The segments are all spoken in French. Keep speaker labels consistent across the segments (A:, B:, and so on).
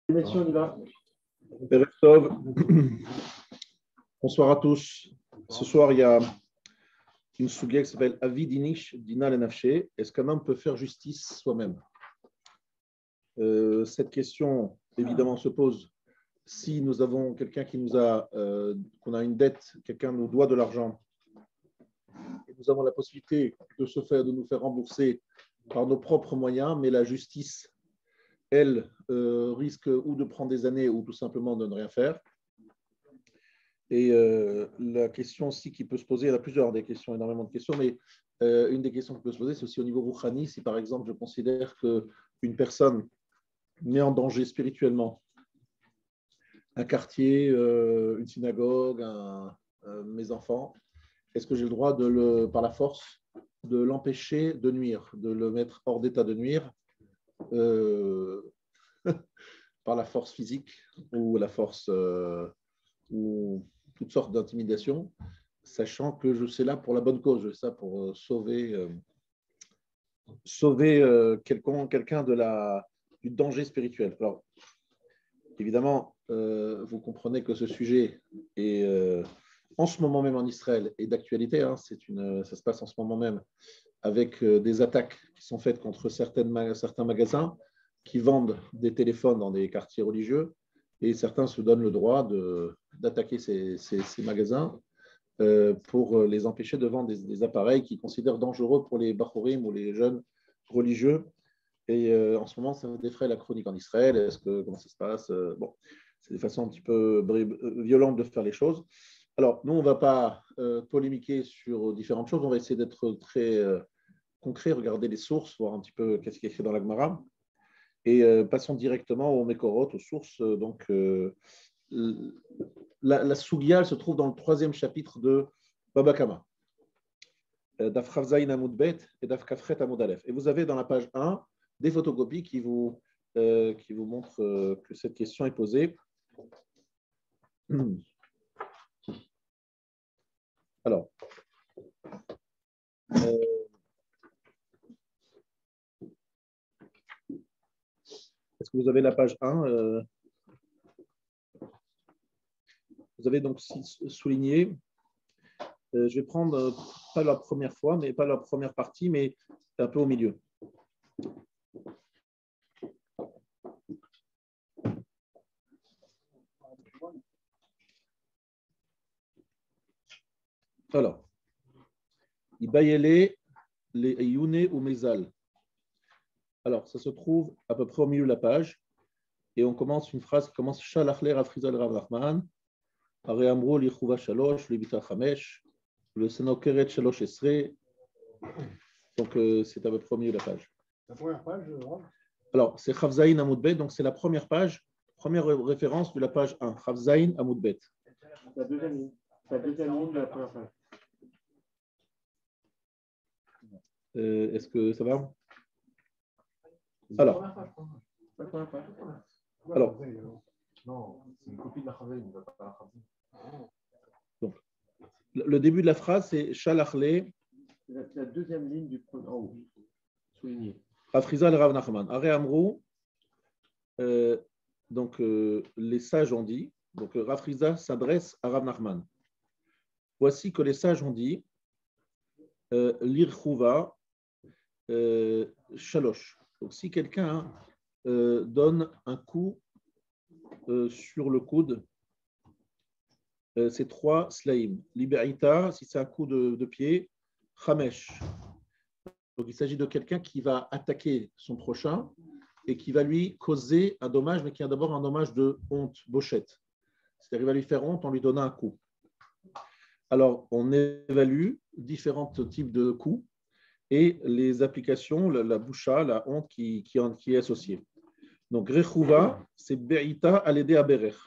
A: Messieurs, on y va.
B: Erev Tov. Bonsoir à tous. Ce soir, il y a une sougia qui s'appelle Avi Dinish Dina Lenafché. Est-ce qu'un homme peut faire justice soi-même? Cette question, évidemment, se pose si nous avons quelqu'un qui nous a, qu'on a une dette, quelqu'un nous doit de l'argent, et nous avons la possibilité de nous faire rembourser par nos propres moyens, mais la justice, elle, risque ou de prendre des années ou tout simplement de ne rien faire. Et la question aussi qui peut se poser, il y en a plusieurs des questions, énormément de questions, mais une des questions qui peut se poser, c'est aussi au niveau rouhani, si par exemple je considère qu'une personne met en danger spirituellement un quartier, une synagogue, mes enfants, est-ce que j'ai le droit par la force de l'empêcher de nuire, de le mettre hors d'état de nuire par la force physique ou la force ou toutes sortes d'intimidations, sachant que je suis là pour la bonne cause, je suis là pour sauver quelqu'un du danger spirituel. Alors, évidemment, vous comprenez que ce sujet est en ce moment même en Israël et d'actualité, hein, ça se passe en ce moment même avec des attaques qui sont faites contre certains magasins qui vendent des téléphones dans des quartiers religieux, et certains se donnent le droit d'attaquer ces magasins pour les empêcher de vendre des appareils qu'ils considèrent dangereux pour les bachorim ou les jeunes religieux. Et en ce moment, ça défraie la chronique en Israël. Comment ça se passe? Bon, c'est des façons un petit peu violentes de faire les choses. Alors, nous, on ne va pas polémiquer sur différentes choses. On va essayer d'être très concret, regarder les sources, voir un petit peu qu'est-ce qui est écrit dans la Gemara. Et passons directement aux Mekorot, aux sources. Donc, la Sougia se trouve dans le 3e chapitre de Baba Kama, Daf Chav Zayin Amud Bet et Daf Kafret Amud Aleph. Et vous avez dans la page 1 des photocopies qui vous montrent que cette question est posée. Alors, est-ce que vous avez la page 1 Vous avez donc souligné. Je vais prendre pas la première fois, mais pas la première partie, mais un peu au milieu. Alors, Ibayele, les Yune ou Mezal. Alors, ça se trouve à peu près au milieu de la page, et on commence une phrase qui commence Shalachler Afrizal Rav Nachman, Are Amro Lichouva Shalosh, Libita Chamesh, le Senokeret Shalosh Esre. Donc, c'est à peu près au milieu de la page.
A: La première page,
B: alors, c'est Chav Zayin Amud Bet, donc c'est la première page, première référence de la page 1, Chav Zayin Amud Bet.
A: la deuxième ligne de la première page.
B: Est-ce que ça va? Alors,
A: non, c'est une copie de la Chav Zayin, pas la Chav Zayin.
B: Donc, le début de la phrase, c'est Shalachle.
A: C'est la deuxième ligne du premier en haut, souligné.
B: Afrizal Rav Nachman. Are Amrou, donc les sages ont dit, donc Rafriza s'adresse à Rav Nachman. Voici que les sages ont dit, l'irchouva shalosh. Donc si quelqu'un donne un coup sur le coude, c'est 3 slaim. Liberita, si c'est un coup de pied, chamesh. Donc il s'agit de quelqu'un qui va attaquer son prochain et qui va lui causer un dommage, mais qui a d'abord un dommage de honte, bochette. C'est-à-dire qu'il va lui faire honte en lui donnant un coup. Alors, on évalue différents types de coups et les applications, la boucha, la honte qui est associée. Donc, rechouva, c'est be'ita al-ede aberech.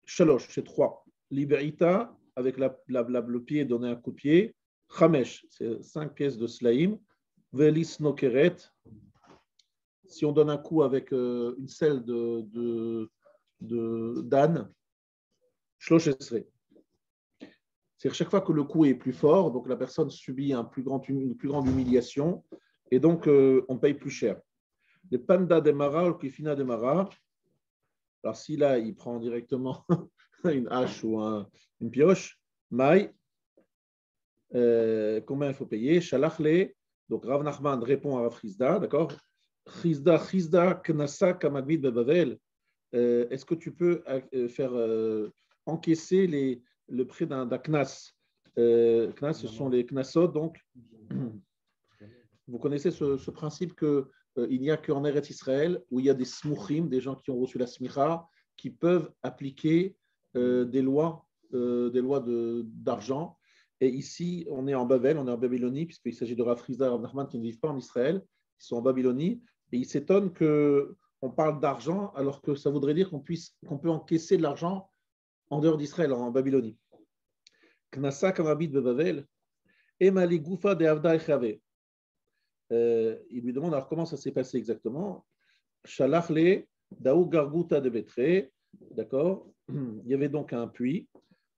B: Shalosh, c'est 3. Liberita, avec le pied, donner un coup de pied. Chamesh, c'est 5 pièces de slaim. Velis nokeret, si on donne un coup avec une selle d'âne, shlosh esre. C'est-à-dire chaque fois que le coup est plus fort, donc la personne subit une plus grande humiliation, et donc on paye plus cher. Les panda de Mara ou Kifina de Mara. Alors, si là, il prend directement une hache ou une pioche, Maï, combien il faut payer? Shalachle. Donc, Rav Nachman répond à Rav Chizda, d'accord? Chizda, Knasa, Kamagmid, Bebavel. Est-ce que tu peux faire encaisser le prix d'un knas? Knas, ce sont les knasot, donc vous connaissez ce principe que il n'y a qu'en Eretz Israël où il y a des smouchim, des gens qui ont reçu la smicha, qui peuvent appliquer des lois d'argent. Et ici, on est en Babel, on est en Babylonie, puisqu'il s'agit de Rav Chizda et Rav Nachman qui ne vivent pas en Israël, ils sont en Babylonie, et ils s'étonnent qu'on parle d'argent alors que ça voudrait dire qu'on peut encaisser de l'argent en dehors d'Israël, en Babylonie. Knasa kamabit bebavel, emali gufa de avda echave. Il lui demande alors comment ça s'est passé exactement. Shalachle daou garguta de betre, d'accord. Il y avait donc un puits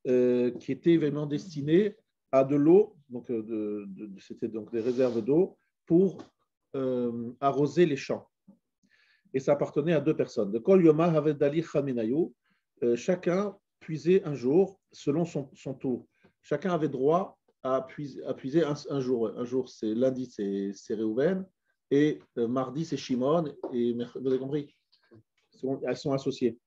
B: qui était vraiment destiné à de l'eau, donc c'était donc des réserves d'eau pour arroser les champs. Et ça appartenait à deux personnes. De Kol Yoma Havedali Chaminayu, chacun puisait un jour selon son tour. Chacun avait droit à puiser un jour. Un jour, c'est lundi, c'est Réhouven, et mardi, c'est Shimon, et vous avez compris? Elles sont associées.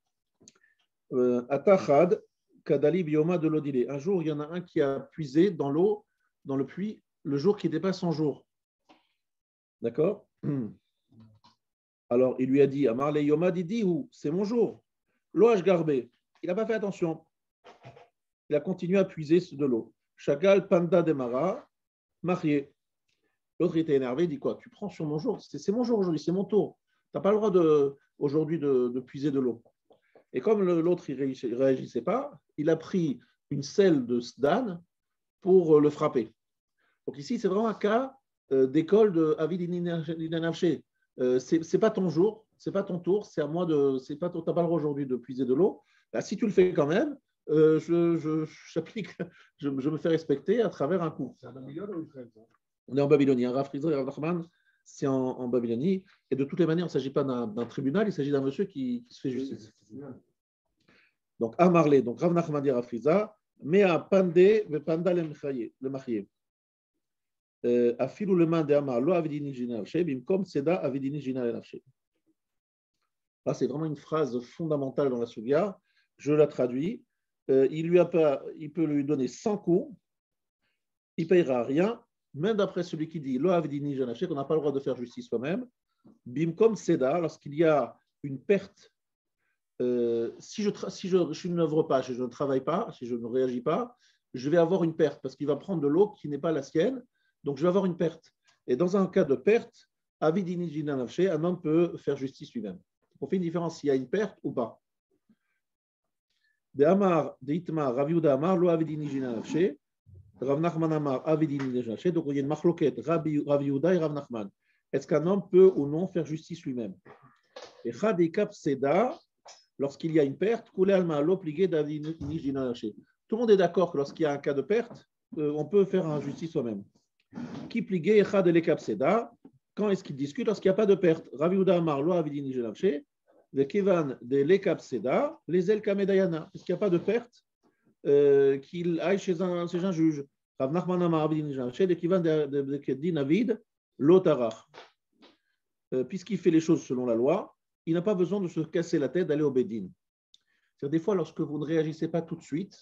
B: Atachad, Kadali Bioma de l'Odile. Un jour, il y en a un qui a puisé dans l'eau, dans le puits, le jour qui dépasse 100 jours. D'accord? Alors, il lui a dit, Amar le Yoma Didihu, c'est mon jour. Loach Garbé. Il n'a pas fait attention. Il a continué à puiser de l'eau. Chagal Panda Demara, marié. L'autre était énervé, il dit quoi? Tu prends sur mon jour? C'est mon jour aujourd'hui, c'est mon tour. Tu n'as pas le droit aujourd'hui de puiser de l'eau. Et comme l'autre ne réagissait pas, il a pris une selle de Sdan pour le frapper. Donc ici, c'est vraiment un cas d'école de Avid Inanavché. C'est pas ton jour, c'est pas ton tour, c'est à moi de. Tu n'as pas le droit aujourd'hui de puiser de l'eau. Là, si tu le fais quand même, je me fais respecter à travers un coup.
A: C'est un Babylone ou Israël?
B: On est en Babylonie. Rav Chizda et Rav Nachman, c'est en Babylonie. Et de toutes les manières, il ne s'agit pas d'un tribunal, il s'agit d'un monsieur qui se fait justice. Donc, Amarle, donc Rav Nachman dit Rav Chizda, mais à Pandé, Panda le Machié. Afilu le man de Amar, lo avidini jina nafshe, bimkom seda avidini jina nafshe. Là, c'est vraiment une phrase fondamentale dans la Sugya. Je la traduis. Il peut lui donner 100 coups, il ne payera rien, même d'après celui qui dit lo avidini jina nafshe, qu'on n'a pas le droit de faire justice soi-même. Bimkom seda, lorsqu'il y a une perte, si je n'œuvre pas, si je ne travaille pas, si je ne réagis pas, je vais avoir une perte parce qu'il va prendre de l'eau qui n'est pas la sienne. Donc, je vais avoir une perte. Et dans un cas de perte, avidini jina nafshe, un homme peut faire justice lui-même. On fait une différence s'il y a une perte ou pas. De Amar, de Itmar, Rav Yehuda Amar, lo avidini jina nafshe, Rav Nachman Amar, avidini jina nafshe. Donc, il y a une machloket, Rav Yehuda et Rav Nachman. Est-ce qu'un homme peut ou non faire justice lui-même? Et Chadekap Seda, lorsqu'il y a une perte, Koulé Alma, l'obligé d'avidini jina nafshe. Tout le monde est d'accord que lorsqu'il y a un cas de perte, on peut faire un justice soi-même. Qui pligé echad le kapseda? Quand est-ce qu'il discute? Lorsqu'il n'y a pas de perte. Rav Yehuda Amar lo avidini jina nafshe, le kevan de le kapseda, les el kamedayana. Parce qu'il n'y a pas de perte, qu'il aille chez un juge. Rav Nachman Amar avidini jina nafshe, le kevan de kedin avid lo tarach. Puisqu'il fait les choses selon la loi, il n'a pas besoin de se casser la tête d'aller au bedin. C'est-à-dire, des fois, lorsque vous ne réagissez pas tout de suite,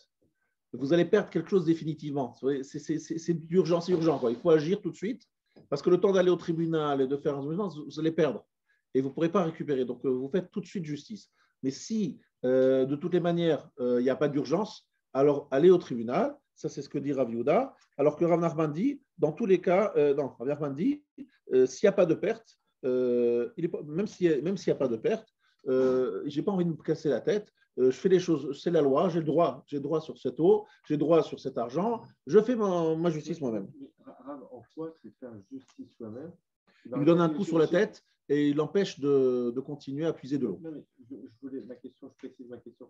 B: vous allez perdre quelque chose définitivement. C'est urgent, c'est urgent, quoi. Il faut agir tout de suite, parce que le temps d'aller au tribunal et de faire un jugement, vous allez perdre. Et vous ne pourrez pas récupérer. Donc, vous faites tout de suite justice. Mais si, de toutes les manières, il n'y a pas d'urgence, alors allez au tribunal. Ça, c'est ce que dit Rav Yehuda. Alors que Rav Nachman dit, dans tous les cas, Rav Nachman dit, s'il n'y a pas de perte, même s'il n'y a pas de perte, je n'ai pas envie de me casser la tête. Je fais les choses, c'est la loi, j'ai le droit sur cette eau, j'ai le droit sur cet argent, je fais ma justice moi-même.
A: En quoi c'est faire justice soi-même?
B: Il lui donne un coup sur la tête et il l'empêche de continuer à puiser de l'eau.
A: Non, mais je précise ma question.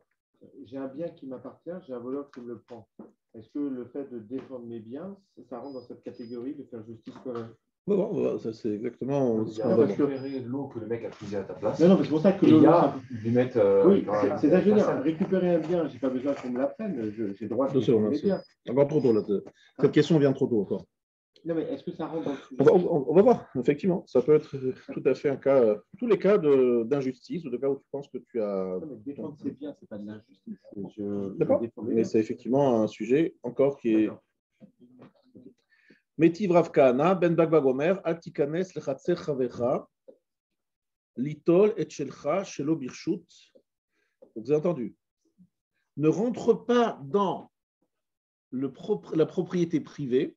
A: J'ai un bien qui m'appartient, j'ai un voleur qui me le prend. Est-ce que le fait de défendre mes biens, ça rentre dans cette catégorie de faire justice soi-même?
B: On va voir, ça, c'est exactement
C: Il
B: ce
C: y
B: qu'on
C: a
B: va
C: récupérer l'eau que le mec a puisée à ta place.
A: Non, c'est pour ça que
C: Et il y
A: l'eau,
C: a lui mettre.
A: oui, c'est ça que je veux dire. Récupérer un bien, je n'ai pas besoin qu'on me l'apprenne. J'ai le droit de récupérer les biens.
B: Encore trop tôt, là. Cette question vient trop tôt encore.
A: Non, mais est-ce que ça rentre dans le sujet?
B: On va voir, effectivement. Ça peut être tout à fait un cas, tous les cas d'injustice ou de cas où tu penses que tu as.
A: Non, mais défendre ses biens, ce n'est pas de l'injustice.
B: D'accord, mais c'est effectivement un sujet encore qui est. Metiv Rav Kahana, Ben Bagba Gomer, Altikanes lechatzer chavecha, litol et shelcha shelo birshut. Vous avez entendu? Ne rentre pas dans la propriété privée,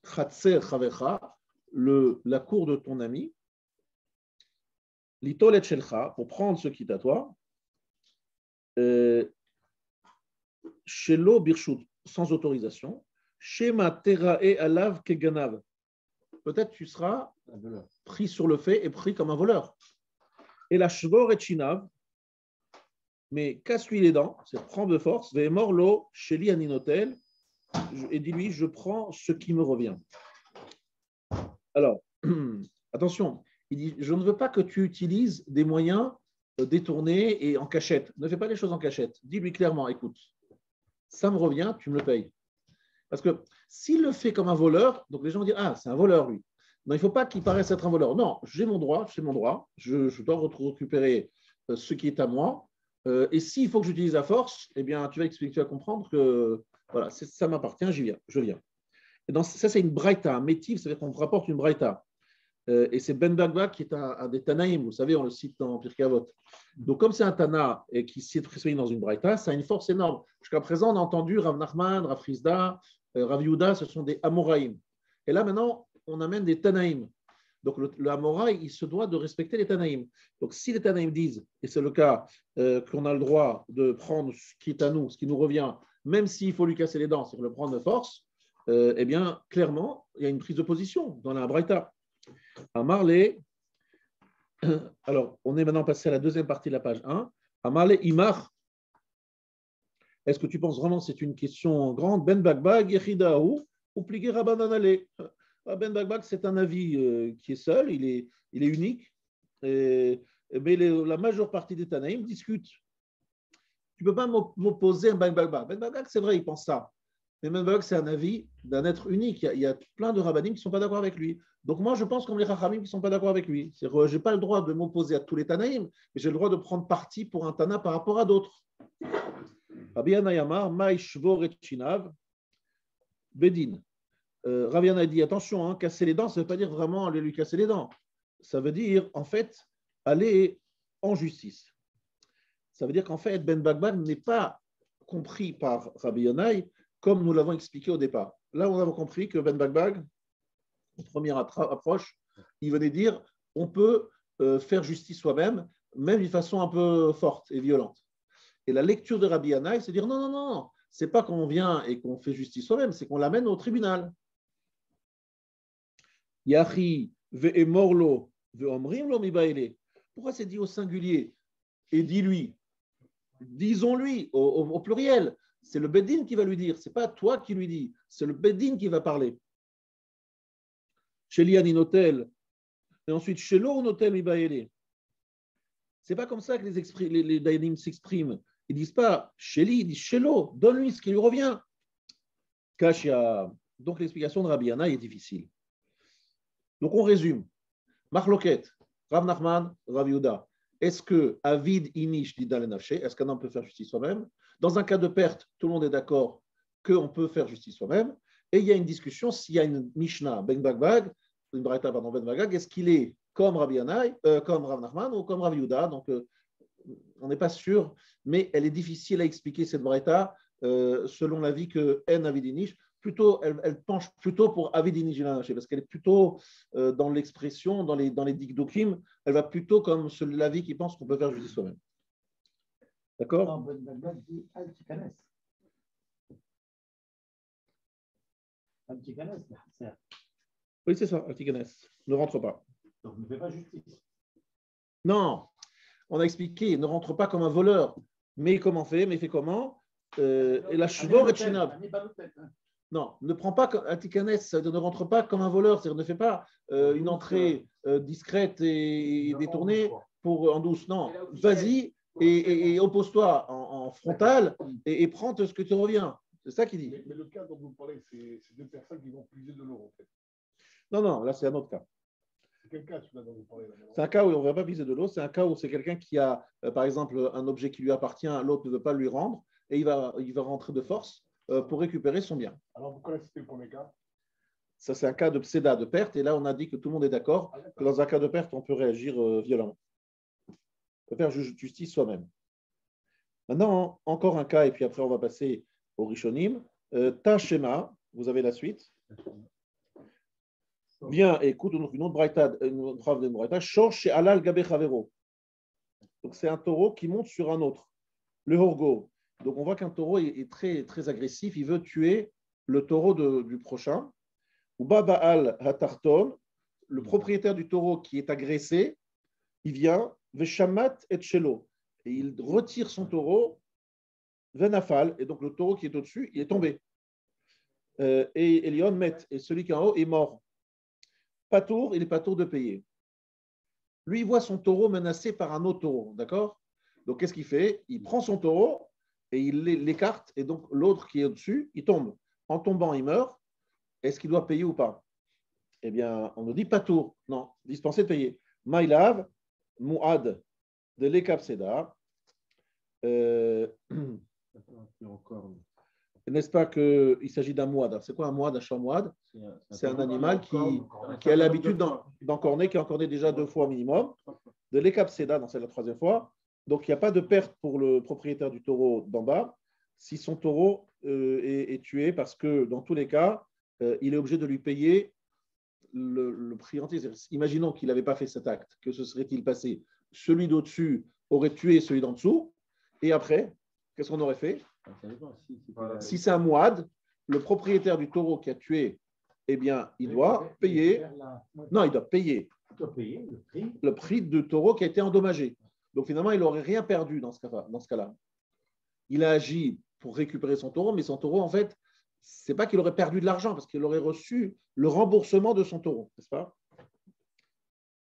B: chatzer chavecha, la cour de ton ami, litol et shelcha, pour prendre ce qui est à toi, shelo birshut, sans autorisation. Shema terae alav keganav. Peut-être tu seras pris sur le fait et pris comme un voleur. Et la shvor et chinav, mais casse-lui les dents, c'est prendre de force, ve morlo sheli aninotel, et dis-lui, je prends ce qui me revient. Alors, attention, il dit, je ne veux pas que tu utilises des moyens détournés et en cachette. Ne fais pas les choses en cachette. Dis-lui clairement, écoute, ça me revient, tu me le payes. Parce que s'il le fait comme un voleur, donc les gens vont dire, ah, c'est un voleur, lui. Non, il ne faut pas qu'il paraisse être un voleur. Non, j'ai mon droit, c'est mon droit. Je dois récupérer ce qui est à moi. Et s'il faut que j'utilise la force, eh bien, tu vas expliquer, tu vas comprendre que voilà, ça m'appartient, je viens. Et donc, ça, c'est une braïta, un métiv, ça veut dire qu'on rapporte une braïta. Et c'est Ben Bagba qui est un des Tanaïm, vous savez, on le cite dans Pirkei Avot. Donc, comme c'est un Tana et qui s'est précédé dans une braïta, ça a une force énorme. Jusqu'à présent, on a entendu Rav Nachman, Rav Frisda, Rav Yehuda, ce sont des Amoraïm. Et là, maintenant, on amène des Tanaïm. Donc, le Amoraï, il se doit de respecter les Tanaïm. Donc, si les Tanaïm disent, et c'est le cas, qu'on a le droit de prendre ce qui est à nous, ce qui nous revient, même s'il faut lui casser les dents, c'est-à-dire le prendre de force, eh bien, clairement, il y a une prise de position dans la braïta. Amarle, alors, on est maintenant passé à la deuxième partie de la page 1. Amarle Imar. Est-ce que tu penses vraiment que c'est une question grande? Ben Bagbag, Yechidahu, ou Pligé Rabbananale. Ben Bagbag, c'est un avis qui est seul, il est unique, mais la majeure partie des Tanaïm discutent. Tu ne peux pas m'opposer à Ben Bagbag. Ben Bagbag, c'est vrai, il pense ça. Mais Ben Bagbag, c'est un avis d'un être unique. Il y a plein de rabbanim qui ne sont pas d'accord avec lui. Donc moi, je pense comme les Chachamim qui ne sont pas d'accord avec lui. Je n'ai pas le droit de m'opposer à tous les Tanaïm, mais j'ai le droit de prendre parti pour un Tana par rapport à d'autres. Rabbi Anayamar, Maï Shvor et Chinav, Bedin. Rabbi Anay dit, attention, hein, casser les dents, ça ne veut pas dire vraiment aller lui casser les dents. Ça veut dire, en fait, aller en justice. Ça veut dire qu'en fait, Ben Bagbag n'est pas compris par Rabbi Anay comme nous l'avons expliqué au départ. Là, on a compris que Ben Bagbag, en première approche, il venait dire, on peut faire justice soi-même, même d'une façon un peu forte et violente. Et la lecture de Rabbi Anay, c'est dire non, c'est pas qu'on vient et qu'on fait justice soi-même, c'est qu'on l'amène au tribunal. Yachi ve'emorlo ve'omrim lo mibaele. Pourquoi c'est dit au singulier? Et dis-lui, disons-lui au pluriel. C'est le Bedin qui va lui dire, c'est pas toi qui lui dis, c'est le Bedin qui va parler. Sheli aninotel, et ensuite shelo notel mibaele. C'est pas comme ça que les Dayanim s'expriment. Ils disent pas Sheli, ils disent Shelo, donne-lui ce qui lui revient. Kashia. Donc l'explication de Rabbi Anay est difficile. Donc on résume. Marloket, Rav Nachman, Rav Yehuda. Est-ce que Avid Inish dit dans les nafché, est-ce qu'un homme peut faire justice soi-même? Dans un cas de perte, tout le monde est d'accord qu'on peut faire justice soi-même. Et il y a une discussion s'il y a une Mishnah, Ben Bagbag, une Braïta, pardon, Ben Bagbag, est-ce qu'il est comme Rabbi Anay, comme Rav Nachman ou comme Rav Yehuda? Donc on n'est pas sûr, mais elle est difficile à expliquer cette braïta selon l'avis que En Avidinish. Plutôt, elle penche plutôt pour Avidinish parce qu'elle est plutôt dans l'expression, dans les dikdokim, elle va plutôt comme l'avis qui pense qu'on peut faire justice soi-même. D'accord? Oui, c'est ça, Altikanes. Ne rentre pas.
D: Donc ne fais pas justice.
B: Non. On a expliqué, ne rentre pas comme un voleur. Mais comment fait? Mais fait comment? Et la shvor et chinav. Non, ne prends pas un tikanes, ne rentre pas comme un voleur, c'est-à-dire ne fais pas une entrée discrète et détournée en douce. Non, vas-y et oppose-toi en frontal et prends ce que te revient. C'est ça qu'il dit.
D: Mais le cas dont vous parlez, c'est deux personnes qui vont puiser de l'eau, en fait.
B: Non, là, c'est un autre cas.
D: C'est quel cas celui-là dont vous parlez là?
B: C'est un cas où on ne va pas puiser de l'eau. C'est un cas où c'est quelqu'un qui a, par exemple, un objet qui lui appartient, l'autre ne veut pas lui rendre, et il va rentrer de force pour récupérer son bien.
D: Alors, vous connaissez le premier cas?
B: Ça, c'est un cas de pséda, de perte, et là, on a dit que tout le monde est d'accord que dans un cas de perte, on peut réagir violemment. On peut faire justice soi-même. Maintenant, encore un cas, et puis après, on va passer au Rishonim. Tashema, vous avez la suite. Viens, écoute une autre braïta, une preuve de braïta. Shor chez Alal Gabe Chavero. Donc, c'est un taureau qui monte sur un autre. Le Horgo. Donc, on voit qu'un taureau est très, très agressif. Il veut tuer le taureau du prochain. Ou Baba Al Hatarton, le propriétaire du taureau qui est agressé, il vient, Veshamat et Chelo. Et il retire son taureau, Venafal. Et donc, le taureau qui est au-dessus, il est tombé. Et Elion met. Et celui qui est en haut est mort. Patour, il est patour de payer. Lui, il voit son taureau menacé par un autre taureau, d'accord? Donc, qu'est-ce qu'il fait? Il prend son taureau et il l'écarte, et donc l'autre qui est au-dessus, il tombe. En tombant, il meurt. Est-ce qu'il doit payer ou pas? Eh bien, on nous dit patour. Non, dispensé de payer. Maïlav, Mouad, de l'Ekapseda. N'est-ce pas qu'il s'agit d'un mouad? C'est quoi un mouad, un chat mouad? C'est un animal qui a l'habitude d'encorner, qui a encorné déjà 2 fois au minimum, de l'Ekapseda, dans la 3e fois. Donc, il n'y a pas de perte pour le propriétaire du taureau d'en bas si son taureau est tué, parce que dans tous les cas, il est obligé de lui payer le prix entier. Imaginons qu'il n'avait pas fait cet acte, que se serait-il passé? Celui d'au-dessus aurait tué celui d'en dessous, et après, qu'est-ce qu'on aurait fait? Si c'est un mouad, le propriétaire du taureau qui a tué, eh bien, il doit payer. Non, il doit payer le prix du taureau qui a été endommagé. Donc finalement, il n'aurait rien perdu dans ce cas-là. Il a agi pour récupérer son taureau, mais son taureau, en fait, c'est pas qu'il aurait perdu de l'argent, parce qu'il aurait reçu le remboursement de son taureau, n'est-ce pas?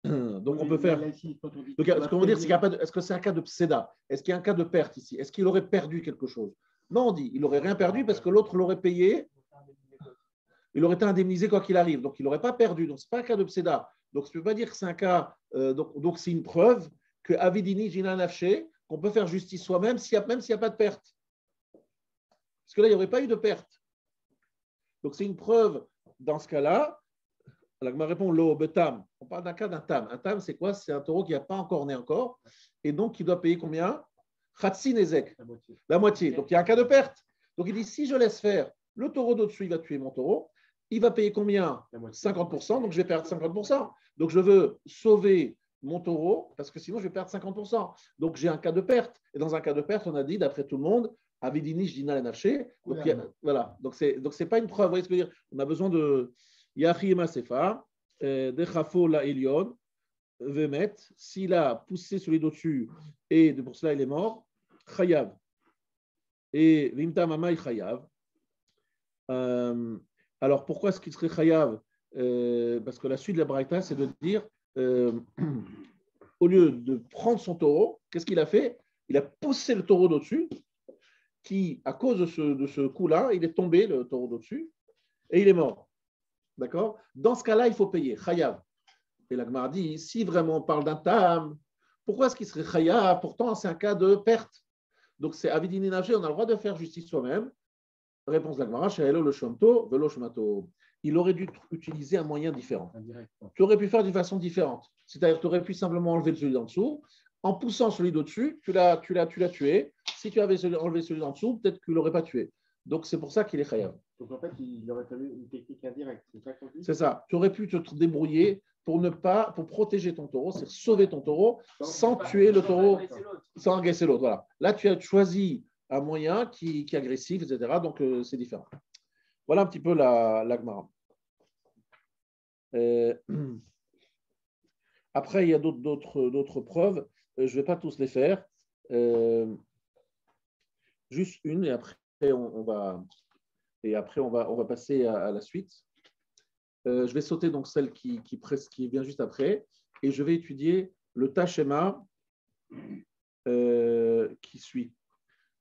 B: Donc on peut faire. Donc, ce qu'on veut dire, c'est qu'il n'y a pas de... Est-ce que c'est un cas de pséda? Est-ce qu'il y a un cas de perte ici? Est-ce qu'il aurait perdu quelque chose? Non, on dit, il n'aurait rien perdu parce que l'autre l'aurait payé. Il aurait été indemnisé quoi qu'il arrive. Donc il n'aurait pas perdu. Donc ce n'est pas un cas de pséda. Donc je ne peux pas dire que c'est un cas. Donc c'est une preuve que Avidini Jina Nafché, qu'on peut faire justice soi-même, même s'il n'y a pas de perte. Parce que là, il n'y aurait pas eu de perte. Donc c'est une preuve dans ce cas-là. Alors, je me réponds, l'eau, betam. On parle d'un cas d'un tam. Un tam, c'est quoi? C'est un taureau qui n'a pas encore né encore, et donc qui doit payer combien? Khatsi nezek, la moitié. Donc, il y a un cas de perte. Donc, il dit, si je laisse faire, le taureau d'au-dessus, il va tuer mon taureau, il va payer combien? 50%, donc je vais perdre 50%. Donc, je veux sauver mon taureau, parce que sinon, je vais perdre 50%. Donc, j'ai un cas de perte. Et dans un cas de perte, on a dit, d'après tout le monde, Avidini, Jdina, Lenafché. Donc, voilà. Donc, c'est pas une preuve. Vous voyez ce que je veux dire? On a besoin de... Yachima Sefa, Dechafo la Elion, Vemet, s'il a poussé celui d'au-dessus et pour cela il est mort, Chayav. Et Vimta Mamai Chayav. Alors pourquoi est-ce qu'il serait Chayav? Parce que la suite de la Braïta, c'est de dire, au lieu de prendre son taureau, qu'est-ce qu'il a fait? Il a poussé le taureau d'au-dessus, qui, à cause de ce coup-là, il est tombé, le taureau d'au-dessus, et il est mort. D'accord? Dans ce cas-là, il faut payer. Chayav. Et la Gemara dit, si vraiment on parle d'un tam, pourquoi est-ce qu'il serait chayav? Pourtant, c'est un cas de perte. Donc, c'est avidini nafshe, on a le droit de faire justice soi-même. Réponse de la Gemara, she'elo le shomto, velo shmato. Il aurait dû utiliser un moyen différent. Tu aurais pu faire d'une façon différente. C'est-à-dire, tu aurais pu simplement enlever celui d'en dessous. En poussant celui d'au-dessus, tu l'as tué. Si tu avais enlevé celui d'en dessous, peut-être que tu ne l'aurais pas tué. Donc, c'est pour ça qu'il est chayav.
A: Donc, en fait, il aurait fallu une technique indirecte. C'est ça qu'on dit?
B: C'est ça. Tu aurais pu te débrouiller pour protéger ton taureau, c'est sauver ton taureau sans tuer le taureau, sans agresser l'autre. Voilà. Là, tu as choisi un moyen qui est agressif, etc. Donc, c'est différent. Voilà un petit peu la Gemara. Après, il y a d'autres preuves. Je ne vais pas tous les faire. Juste une, et après, on va... et après, on va passer à la suite. Je vais sauter donc celle qui vient juste après, et je vais étudier le Tashema qui suit.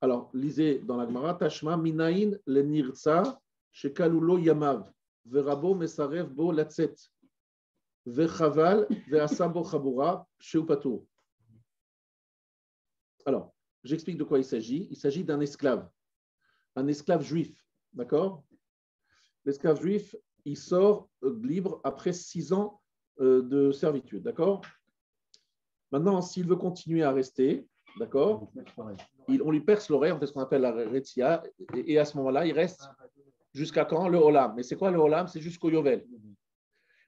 B: Alors, lisez dans la Gemara, Tashma minayin le nirtza shekalulo yamav verabo mesarev bo latzet vechaval veasa bo chabura sheupatur. Alors, j'explique de quoi il s'agit. Il s'agit d'un esclave juif, d'accord? L'esclave juif, il sort libre après 6 ans de servitude, d'accord? Maintenant, s'il veut continuer à rester, d'accord, on lui perce l'oreille, on fait ce qu'on appelle la retzia, et à ce moment-là, il reste jusqu'à quand? Le olam. Mais c'est quoi le olam? C'est jusqu'au yovel.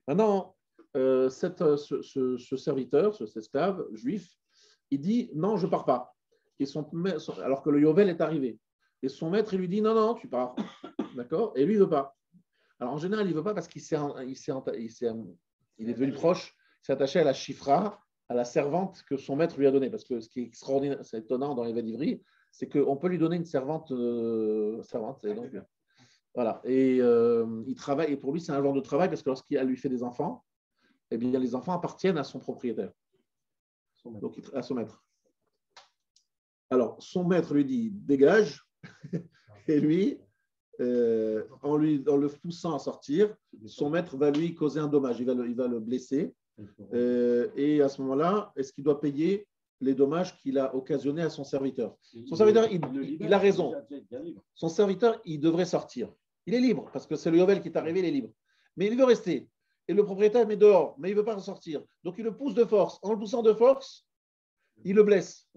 B: Maintenant, ce serviteur, cet esclave juif, il dit non, je ne pars pas. Alors que le yovel est arrivé. Et son maître, il lui dit non, non, tu pars. D'accord? Et lui, il ne veut pas. Alors en général, il ne veut pas parce qu'il est devenu proche, il s'est attaché à la chifra, à la servante que son maître lui a donnée. Parce que ce qui est extraordinaire, c'est étonnant dans les d'Ivry, c'est qu'on peut lui donner une servante. Et donc, voilà. Et il travaille, et pour lui, c'est un genre de travail parce que lorsqu'il lui fait des enfants, eh bien, les enfants appartiennent à son propriétaire, donc à son maître. Alors, son maître lui dit dégage, et lui, en le poussant à sortir, son maître va lui causer un dommage, il va le blesser. Et à ce moment-là, est-ce qu'il doit payer les dommages qu'il a occasionnés à son serviteur? Son serviteur, il a raison. Son serviteur, il devrait sortir. Il est libre, parce que c'est le yovel qui est arrivé, il est libre. Mais il veut rester. Et le propriétaire le met dehors, mais il ne veut pas sortir. Donc il le pousse de force. En le poussant de force, il le blesse.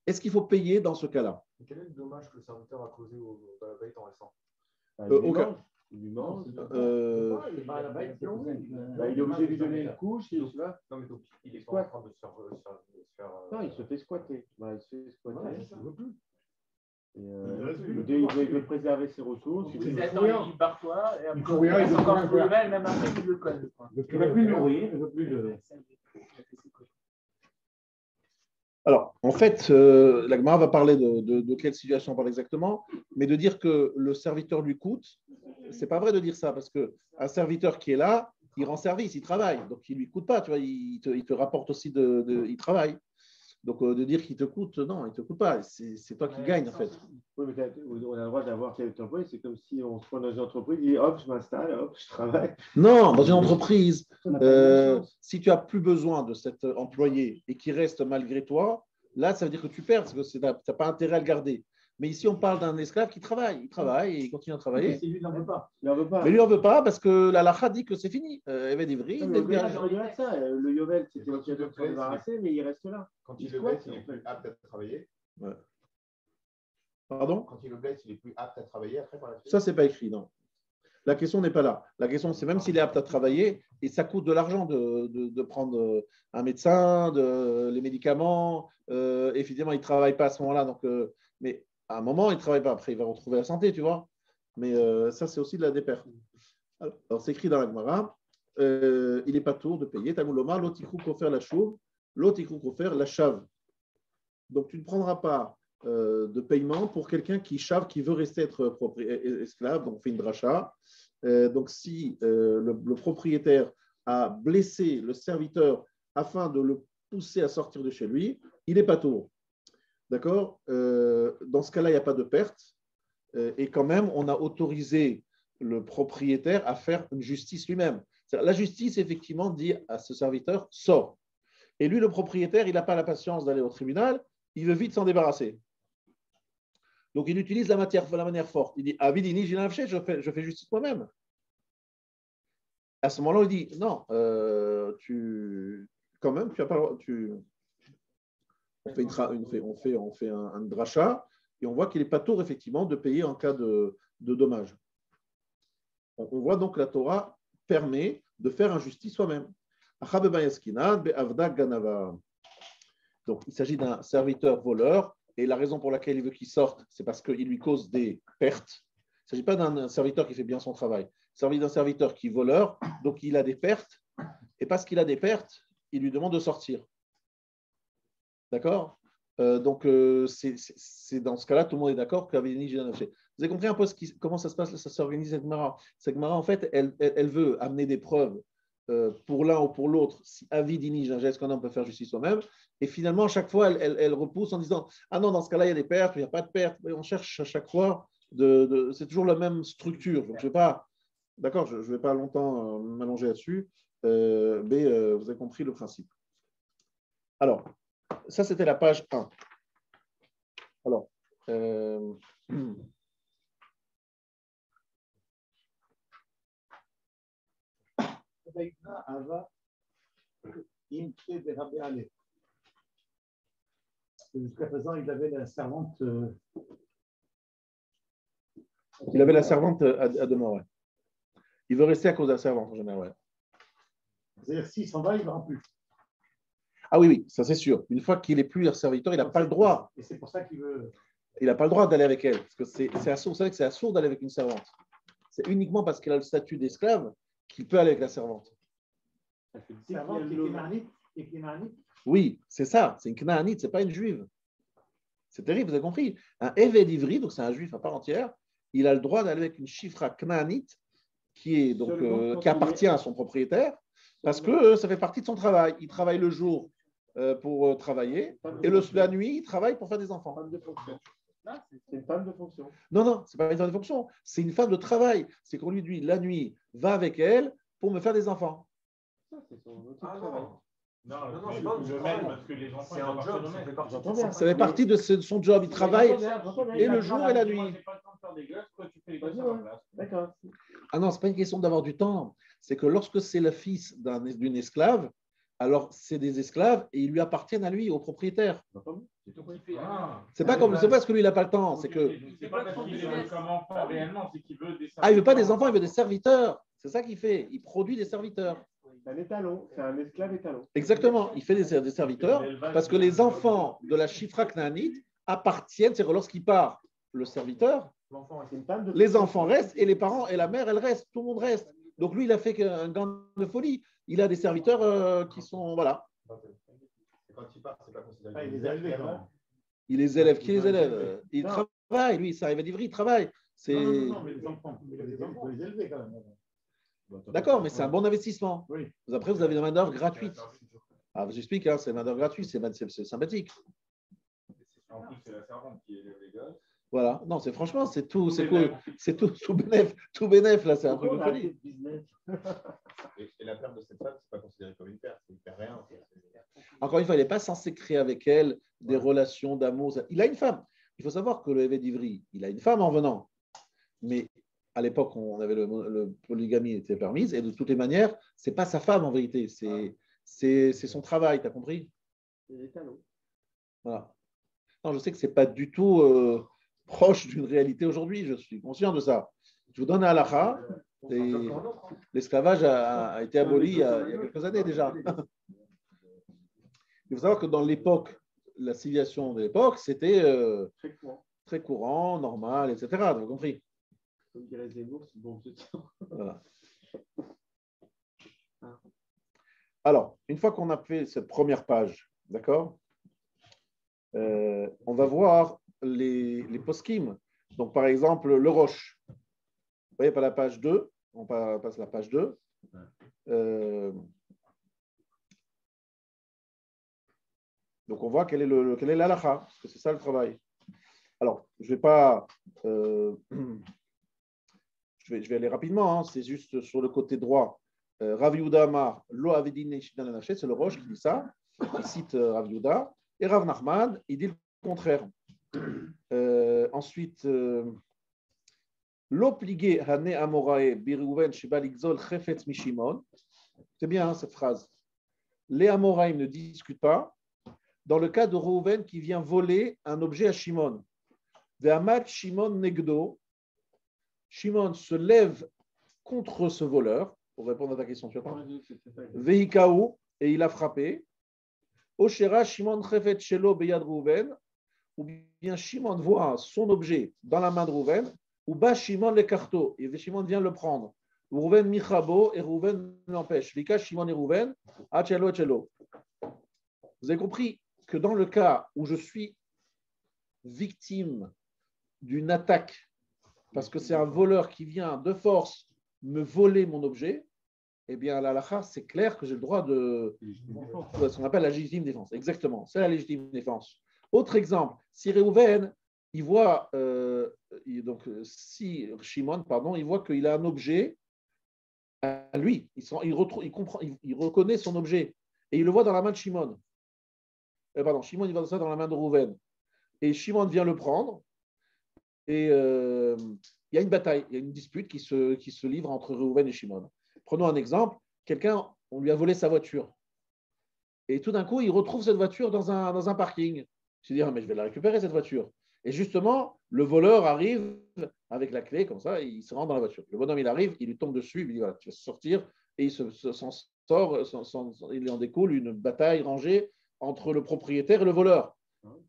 B: Est-ce qu'il faut payer dans ce cas-là?
C: Quel est le dommage que le serviteur a causé au bête en restant?
B: Aucun.
A: Il lui mange.
C: Il est obligé de lui donner une couche. Il est pas en train de se faire.
A: Non, il se fait squatter. Il se fait squatter.
D: Il ne veut plus.
A: Il veut préserver ses ressources.
E: Il part toi, et
D: Il faut rien, il veut
E: encore
D: rien
E: plus
D: faire.
E: level, même après il le colle.
D: Il ne veut plus nourrir, il ne veut plus de.
B: Alors, en fait, la Gemara va parler de quelle situation on parle exactement, mais de dire que le serviteur lui coûte, c'est pas vrai de dire ça, parce qu'un serviteur qui est là, il rend service, il travaille, donc il ne lui coûte pas, tu vois, il te rapporte aussi il travaille. Donc, de dire qu'il te coûte, non, il ne te coûte pas, c'est toi qui gagnes, en fait.
A: Oui, mais on a le droit d'avoir tel employé, c'est comme si on se prend dans une entreprise, il dit hop, je m'installe, hop, je travaille.
B: Non, dans une entreprise, si tu n'as plus besoin de cet employé et qu'il reste malgré toi, là, ça veut dire que tu perds, parce que tu n'as pas intérêt à le garder. Mais ici, on parle d'un esclave qui travaille. Il travaille et il continue à travailler.
E: Lui, il n'en veut pas.
A: Il n'en veut pas.
B: Mais lui, on ne veut pas parce que la lacha dit que c'est fini. Eved Ivri,
A: Je regrette ça. Le Yovel, c'était l'occasion de se débarrasser, mais il reste là.
C: Quand il le blesse, il est plus apte à travailler.
B: Ouais. Pardon?
C: Quand il le blesse, il est plus apte à travailler après par la suite.
B: Ça, ce n'est pas écrit, non. La question n'est pas là. La question, c'est même s'il est apte à travailler, et ça coûte de l'argent de prendre un médecin, les médicaments. Évidemment, il ne travaille pas à ce moment-là. Donc, mais à un moment, il ne travaille pas. Après, il va retrouver la santé, tu vois. Mais ça, c'est aussi de la déperte. Alors, c'est écrit dans la Gemara, il n'est pas tour de payer. Tamouloma, l'otikrou kofer la chouv, l'otikrou kofer la chave. Donc, tu ne prendras pas de paiement pour quelqu'un qui chave, qui veut rester être esclave. Donc, on fait une dracha. Donc, si le propriétaire a blessé le serviteur afin de le pousser à sortir de chez lui, il n'est pas tour. D'accord? Dans ce cas-là, il n'y a pas de perte. Et quand même, on a autorisé le propriétaire à faire une justice lui-même. La justice, effectivement, dit à ce serviteur, sors. Et lui, le propriétaire, il n'a pas la patience d'aller au tribunal, il veut vite s'en débarrasser. Donc, il utilise la manière forte. Il dit, Avidini, je fais justice moi-même. À ce moment-là, il dit, non, quand même, tu n'as pas le droit. On fait un dracha et on voit qu'il n'est pas tour, effectivement, de payer en cas de dommage. On voit donc que la Torah permet de faire injustice soi-même. Donc, il s'agit d'un serviteur voleur et la raison pour laquelle il veut qu'il sorte, c'est parce qu'il lui cause des pertes. Il ne s'agit pas d'un serviteur qui fait bien son travail. Il s'agit d'un serviteur qui est voleur, donc il a des pertes et parce qu'il a des pertes, il lui demande de sortir. D'accord? C'est dans ce cas-là, tout le monde est d'accord qu'Avedini Gina Nafshe. Vous avez compris un peu comment ça se passe, ça s'organise cette Gemara. Cette Gemara, en fait, elle veut amener des preuves pour l'un ou pour l'autre, si Avedini Gina, est-ce qu'un homme peut faire justice soi-même? Et finalement, à chaque fois, elle repousse en disant ah non, dans ce cas-là, il y a des pertes, il n'y a pas de pertes. Et on cherche à chaque fois, c'est toujours la même structure. Donc, je ne vais pas, d'accord, je vais pas longtemps m'allonger là-dessus, mais vous avez compris le principe. Alors, ça, c'était la page 1. Alors,
E: jusqu'à présent, il avait la servante.
B: Il avait la servante à demain, ouais. Il veut rester à cause de la servante, en général, ouais.
E: C'est-à-dire, s'il s'en va, il ne va plus.
B: Ah oui, oui, ça c'est sûr. Une fois qu'il n'est plus leur serviteur, il n'a pas le droit.
E: Et c'est pour ça qu'il veut.
B: Il n'a pas le droit d'aller avec elle. Parce que c'est assourd. Vous savez que c'est assourd d'aller avec une servante. C'est uniquement parce qu'elle a le statut d'esclave qu'il peut aller avec la servante.
E: Servante qui est knaanite.
B: Oui, c'est ça. C'est une knaanite, ce n'est pas une juive. C'est terrible, vous avez compris. Un évêque d'Ivry, donc c'est un juif à part entière, il a le droit d'aller avec une chifra knaanite qui appartient à son propriétaire parce que ça fait partie de son travail. Il travaille le jour pour travailler et la nuit, il travaille pour faire des enfants.
A: C'est une femme de fonction.
B: Non, non, ce n'est pas une femme de fonction. C'est une femme de travail. C'est qu'on lui dit la nuit, va avec elle pour me faire des enfants.
A: Ça, c'est son outil de travail.
C: Non, c'est pas le même parce que les enfants, c'est un job.
B: Ça fait partie de son job. Il travaille et le jour et la nuit.
C: J'ai pas le temps de faire des gosses, toi tu fais les gosses à ma place.
A: D'accord.
B: Ah non, ce n'est pas une question d'avoir du temps. C'est que lorsque c'est le fils d'une esclave, alors c'est des esclaves et ils lui appartiennent à lui, au propriétaire. C'est pas parce que lui il n'a pas le temps, c'est que.
C: C'est pas parce qu'il veut comme enfant réellement, c'est qu'il veut des serviteurs.
B: Ah, il veut pas des enfants, il veut des serviteurs. C'est ça qu'il fait. Il produit des serviteurs.
A: C'est un étalon, c'est un esclave étalon.
B: Exactement, il fait des serviteurs parce que les enfants de la chifra knaanite appartiennent, c'est que lorsqu'il part, le serviteur, les enfants restent et les parents et la mère, elle reste, tout le monde reste. Donc lui, il a fait un gant de folie. Il a des serviteurs qui sont, voilà.
C: Quand il part, c'est pas considéré.
E: Ah, il les a élevés, quand même.
B: Il les élève. Qui les élève? Il travaille, lui, ça arrive à d'Ivry, il travaille.
E: Non, mais les enfants, il faut les élever quand même.
B: D'accord, mais c'est un bon investissement.
E: Oui.
B: Après, vous avez une main-d'œuvre gratuite. Ah, je vous explique, hein, c'est une main-d'œuvre gratuite, c'est sympathique.
C: En plus, c'est la servante qui élève les gosses.
B: Voilà. Non, franchement, c'est tout, c'est cool. C'est tout bénéf, là, c'est un truc de folie.
C: Et la perte de cette femme, c'est pas considéré comme une perte, il ne perd rien.
B: Encore une fois, il n'est pas censé créer avec elle des relations d'amour. Il a une femme. Il faut savoir que le évêque d'Ivry, il a une femme en venant. Mais à l'époque, on avait le polygamie était permise, et de toutes les manières, ce n'est pas sa femme en vérité, c'est son travail, tu as compris?
A: C'est l'étalon.
B: Voilà. Non, je sais que ce n'est pas du tout proche d'une réalité aujourd'hui, je suis conscient de ça. Je vous donne un halakha, l'esclavage a été aboli il y a quelques années déjà. Il faut savoir que dans l'époque, la civilisation de l'époque, c'était très courant, normal, etc. Vous avez compris?
A: Comme dirait Zemmour, c'est bon,
B: voilà. Alors, une fois qu'on a fait cette première page, d'accord, on va voir les poskim. Donc, par exemple, le roche. Vous voyez, pas la page 2, on passe la page 2. Donc, on voit quel est l'halakha, parce que c'est ça le travail. Alors, je vais pas... Je vais aller rapidement, hein. C'est juste sur le côté droit. Rav Yehuda Amar, Lo Avedine Shidan Anachet, c'est le Roche qui dit ça. Il cite Rav Yehuda. Et Rav Nachman, il dit le contraire. Ensuite, Lo Pligé Hane Amorae Birouven Shebal Igzol Chefetz Mishimon. C'est bien hein, cette phrase. Les Amoraïm ne discutent pas. Dans le cas de Reuven qui vient voler un objet à Shimon. Ve'amat Shimon Negdo. Shimon se lève contre ce voleur, pour répondre à ta question, tu attends. Vehikaou, et il a frappé. Oshera Shimon Chefet Shelo Beyad Reuven, ou bien Shimon voit son objet dans la main de Reuven, ou bas Shimon l'écarto, et Shimon vient le prendre. Reuven Michabo, et Reuven l'empêche. Vika Shimon et Reuven, Achelo. Vous avez compris que dans le cas où je suis victime d'une attaque, parce que c'est un voleur qui vient de force me voler mon objet, eh bien, à la halakha, c'est clair que j'ai le droit de ce qu'on appelle la légitime défense. Exactement, c'est la légitime défense. Autre exemple, si Réhouven, il voit, si Shimon, pardon, il voit qu'il a un objet à lui, il reconnaît son objet et il le voit dans la main de Shimon. Shimon, il voit ça dans la main de Réhouven. Et Shimon vient le prendre et il y a une bataille, il y a une dispute qui se livre entre Réhouven et Shimon. Prenons un exemple, quelqu'un, on lui a volé sa voiture. Et tout d'un coup, il retrouve cette voiture dans un parking. Il se dit, mais je vais la récupérer, cette voiture. Et justement, le voleur arrive avec la clé, comme ça, et il se rend dans la voiture. Le bonhomme, il arrive, il lui tombe dessus, il lui dit, voilà, tu vas sortir. Et il s'en sort, il en découle une bataille rangée entre le propriétaire et le voleur.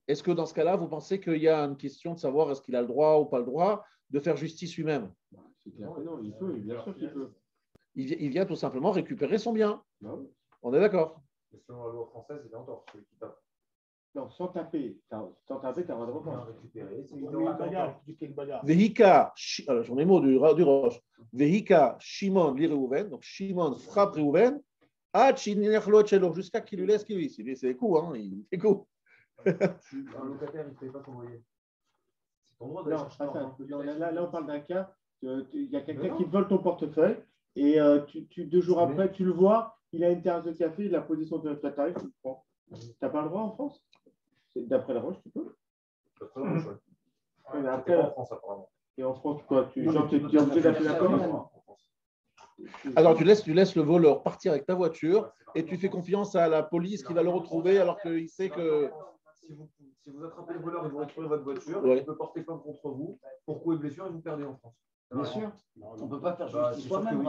B: Est-ce que dans ce cas-là, vous pensez qu'il y a une question de savoir est-ce qu'il a le droit ou pas le droit de faire justice lui-même?
A: C'est clair. Non, il peut, bien sûr qu'il peut.
B: Il vient tout simplement récupérer son bien.
A: Non.
B: On est d'accord?
C: Selon la loi française, il est en tort, celui qui tape.
A: Non, sans taper. Sans taper, tu as le droit de reprendre.
B: Vehika, j'en ai mot du Roche. Vehika, Shimon, Réhouven. Donc Shimon frappe Réhouven. Jusqu'à qu'il lui laisse qu'il lui. C'est des coups, hein. Il fait coups.
C: Un locataire, il ne paye pas son loyer. C'est ton droit d'aller chercher.
A: Là, on parle d'un cas. Il y a quelqu'un qui vole ton portefeuille et 2 jours après, tu le vois, il a une terrasse de café, il a posé son tarif, tu le prends. Tu n'as pas le droit en France? D'après la Roche, tu peux?
C: D'après la Roche, oui.
A: Mais après,
C: en France, apparemment.
A: Et en France, quoi? Tu es obligé d'appeler la police?
B: Alors, tu laisses le voleur partir avec ta voiture et tu fais confiance à la police qui va le retrouver alors qu'il sait que.
C: Si vous attrapez le voleur et vous récupérez votre voiture, il peut porter plainte contre vous pour coups et blessures et vous perdez en France.
F: Bien sûr. On ne peut pas faire justice soi-même.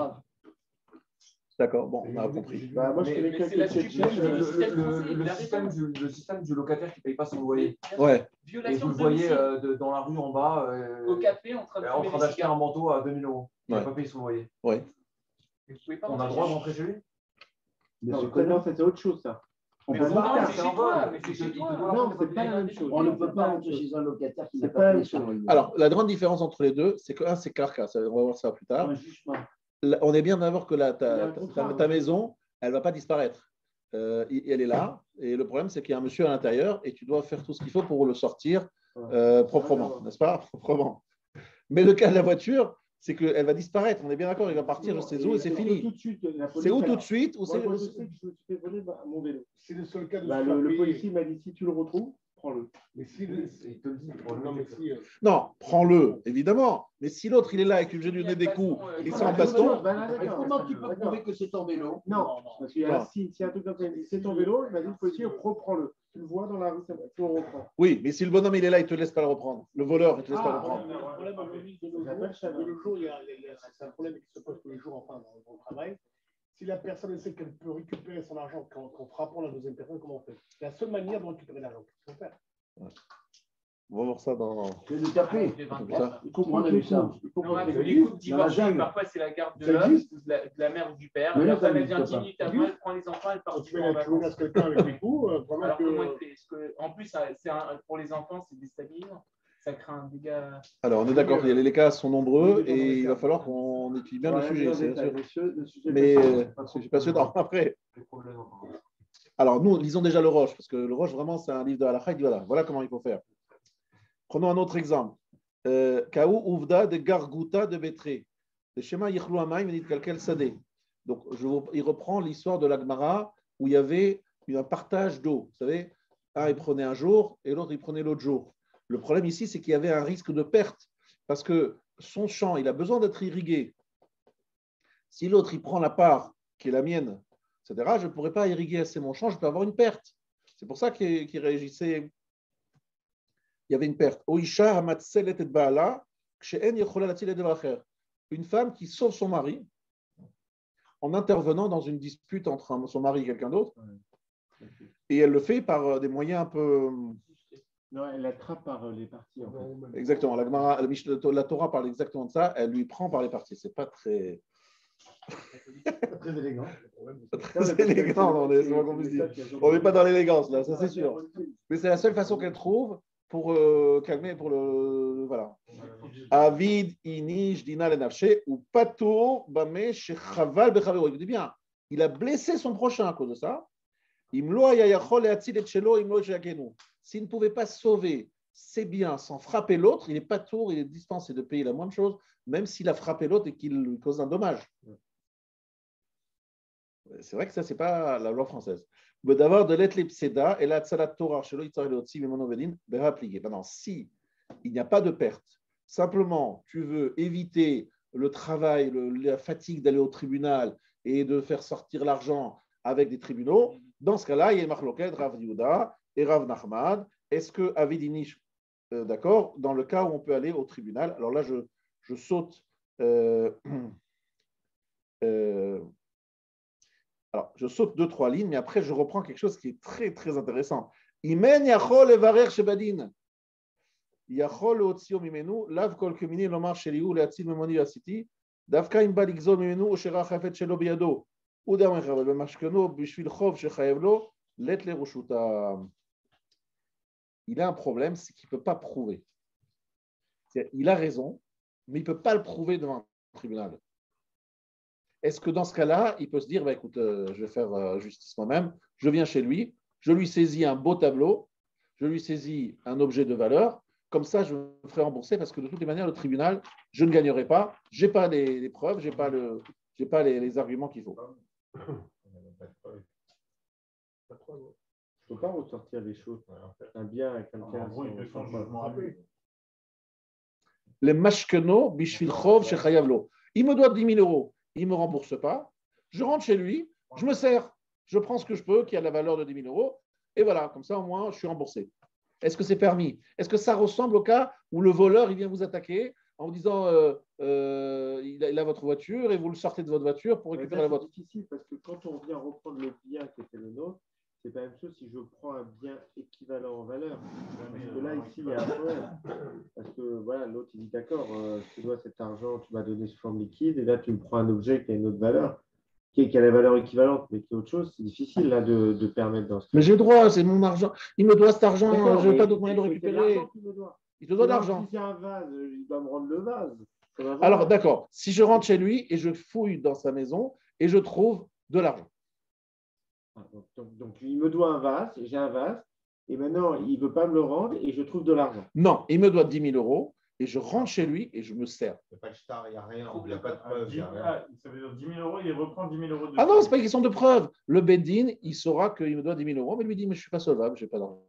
B: D'accord, bon, on a compris.
A: Moi, je connais quelqu'un qui
C: le système du locataire qui ne paye pas son loyer.
B: Ouais.
C: Et vous le voyez dans la rue en bas,
G: au café, en train
C: d'acheter un manteau à 2000 €. Il n'a pas payé son loyer.
B: Ouais.
C: On a le droit de rentrer chez lui?
A: Non, c'est autre chose, ça. On peut pas faire. Non, c'est pas la même chose.
F: On ne peut pas rentrer chez un locataire qui n'a pas payé son loyer.
B: Alors, la grande différence entre les deux, c'est que un, c'est Carca, on va voir ça plus tard. On est bien d'accord que ta maison, elle ne va pas disparaître. Elle est là, et le problème, c'est qu'il y a un monsieur à l'intérieur, et tu dois faire tout ce qu'il faut pour le sortir proprement, n'est-ce pas? Proprement. Mais le cas de la voiture, c'est qu'elle va disparaître. On est bien d'accord, il va partir de ses eaux et c'est fini. C'est où tout de suite ou c'est.
A: Moi, je sais que je me suis fait voler mon vélo.
D: C'est le seul cas de
A: le policier m'a dit si tu le retrouves, prends-le.
D: Mais si
C: il te le dit.
B: Non, prends-le, évidemment. Mais si l'autre, il est là et qu'il lui donner des coups, il s'en baston.
F: Comment tu peux prouver que c'est ton vélo?
A: Non, parce qu'il y a si un truc comme ça, c'est ton vélo, il m'a dit le policier, reprends-le. Tu le vois dans la rue, tu le reprends.
B: Oui, mais si le bonhomme, il est là, il ne te laisse pas le reprendre. Le voleur, il ne te laisse pas le reprendre.
D: Le problème aujourd'hui, de nos jours, c'est un problème qui se pose tous les jours, enfin, dans le travail. Si la personne sait qu'elle peut récupérer son argent en frappant la deuxième personne, comment on fait? C'est la seule manière de récupérer l'argent. Qu'est-ce qu'il faut faire?
B: Ouais. On va voir ça dans.
F: C'est de taper.
A: Il faut prendre les coups.
G: Les coups de divorce, parfois c'est la garde de l'homme, de la mère ou du père.
F: Mais là,
G: ça vient 10 minutes avant, elle prend les enfants, elle part.
D: Tu menaces quelqu'un avec des coups.
G: Alors comment il fait? En plus, pour les enfants, c'est déstabilisant. Ça crée un dégât.
B: Alors, on est d'accord, les cas sont nombreux et il va falloir qu'on étudie bien le sujet, c'est sûr. Mais je suis passionnant après. Alors, nous, lisons déjà le Roche, parce que le Roche, vraiment, c'est un livre de halakha, il dit voilà comment il faut faire. Prenons un autre exemple. Kaou Ouvda de Gargouta de Bétré. Le schéma Yichlou Amaim, il dit Kalkel Sadeh. Donc, il reprend l'histoire de l'Agmara où il y avait un partage d'eau. Vous savez, un, il prenait un jour et l'autre, il prenait l'autre jour. Le problème ici, c'est qu'il y avait un risque de perte parce que son champ, il a besoin d'être irrigué. Si l'autre, il prend la part qui est la mienne, etc., je ne pourrais pas irriguer assez mon champ, je peux avoir une perte. C'est pour ça qu'il réagissait. Il y avait une perte. Une femme qui sauve son mari en intervenant dans une dispute entre son mari et quelqu'un d'autre. Et elle le fait par des moyens un peu.
A: Non, elle attrape par les parties. En fait.
B: Exactement. La Torah parle exactement de ça. Elle lui prend par les parties. C'est pas très.
E: Très élégant.
B: Très élégant, on n'est pas dans l'élégance, là, ça c'est sûr. Mais c'est la seule façon qu'elle trouve pour calmer, pour le. Voilà. Avid, Inish, Dina, Lenafché, ou Patour, Bame, Shechaval, Bechavero. Il dit bien, il a blessé son prochain à cause de ça. S'il ne pouvait pas sauver ses biens sans frapper l'autre, il est patour, il est dispensé de payer la moindre chose, même s'il a frappé l'autre et qu'il lui cause un dommage. C'est vrai que ça, ce n'est pas la loi française. D'abord, de l'être l'ipseda et la tsalat Torah, chez si il n'y a pas de perte, simplement tu veux éviter le travail, la fatigue d'aller au tribunal et de faire sortir l'argent avec des tribunaux, dans ce cas-là, il y a une marloquette, Rav Yehuda et Rav Nachman. Est-ce que Avidinish, d'accord, dans le cas où on peut aller au tribunal, alors là, je saute. Alors, je saute 2-3 lignes, mais après, je reprends quelque chose qui est très, très intéressant. Imen yachol evarer shebadin. Yachol otzio mimenu, lav kol kemini lomar sheliu leatzil memoni asiti, davka im ba ligzol mimenu o shera chafet shelo biyado. Uda mechavel b'mashkeno b'shvil chov shechayev lo, let le rushuta. Il a un problème, c'est qu'il ne peut pas prouver. Il a raison, mais il ne peut pas le prouver devant un tribunal. Est-ce que dans ce cas-là, il peut se dire, bah, écoute, je vais faire justice moi-même, je viens chez lui, je lui saisis un beau tableau, je lui saisis un objet de valeur, comme ça, je me ferai rembourser parce que de toutes les manières, le tribunal, je ne gagnerai pas, je n'ai pas les preuves, je n'ai pas, les arguments qu'il faut.
A: Je ne peux pas ressortir les choses. Un bien à quelqu'un.
B: Les mashkeno bishvil chov shechayavlo. Il me doit 10 000 euros. Il ne me rembourse pas, je rentre chez lui, je me sers, je prends ce que je peux, qui a la valeur de 10 000 euros, et voilà, comme ça au moins je suis remboursé. Est-ce que c'est permis? Est-ce que ça ressemble au cas où le voleur il vient vous attaquer en vous disant il a votre voiture et vous le sortez de votre voiture pour récupérer la vôtre?
A: C'est difficile parce que quand on vient reprendre le bien qui était le nôtre, c'est pas la même chose si je prends un bien équivalent en valeur. Parce que là, ici, il y a un problème. Parce que voilà, l'autre, il dit d'accord, tu dois cet argent, tu m'as donné sous forme liquide, et là, tu me prends un objet qui a une autre valeur, qui a la valeur équivalente, mais qui est autre chose. C'est difficile là de permettre dans ce cas.
B: Mais j'ai le droit, c'est mon argent. Il me doit cet argent, je n'ai pas d'autre moyen de récupérer. Il te doit l'argent.
A: Si c'est un vase, il doit me rendre le vase.
B: Alors, d'accord, si je rentre chez lui et je fouille dans sa maison et je trouve de l'argent.
A: Donc, il me doit un vase, j'ai un vase, et maintenant, il ne veut pas me le rendre et je trouve de l'argent.
B: Non, il me doit 10 000 euros et je rentre chez lui et je me sers.
C: Il n'y a pas de star, il n'y a rien, il n'y a pas de preuve.
E: Ça veut dire 10 000 euros, il reprend 10 000 euros.
B: Ah non, ce n'est pas une question de preuve. Le Beddin, il saura qu'il me doit 10 000 euros, mais il lui dit, mais je ne suis pas solvable, je n'ai pas d'argent.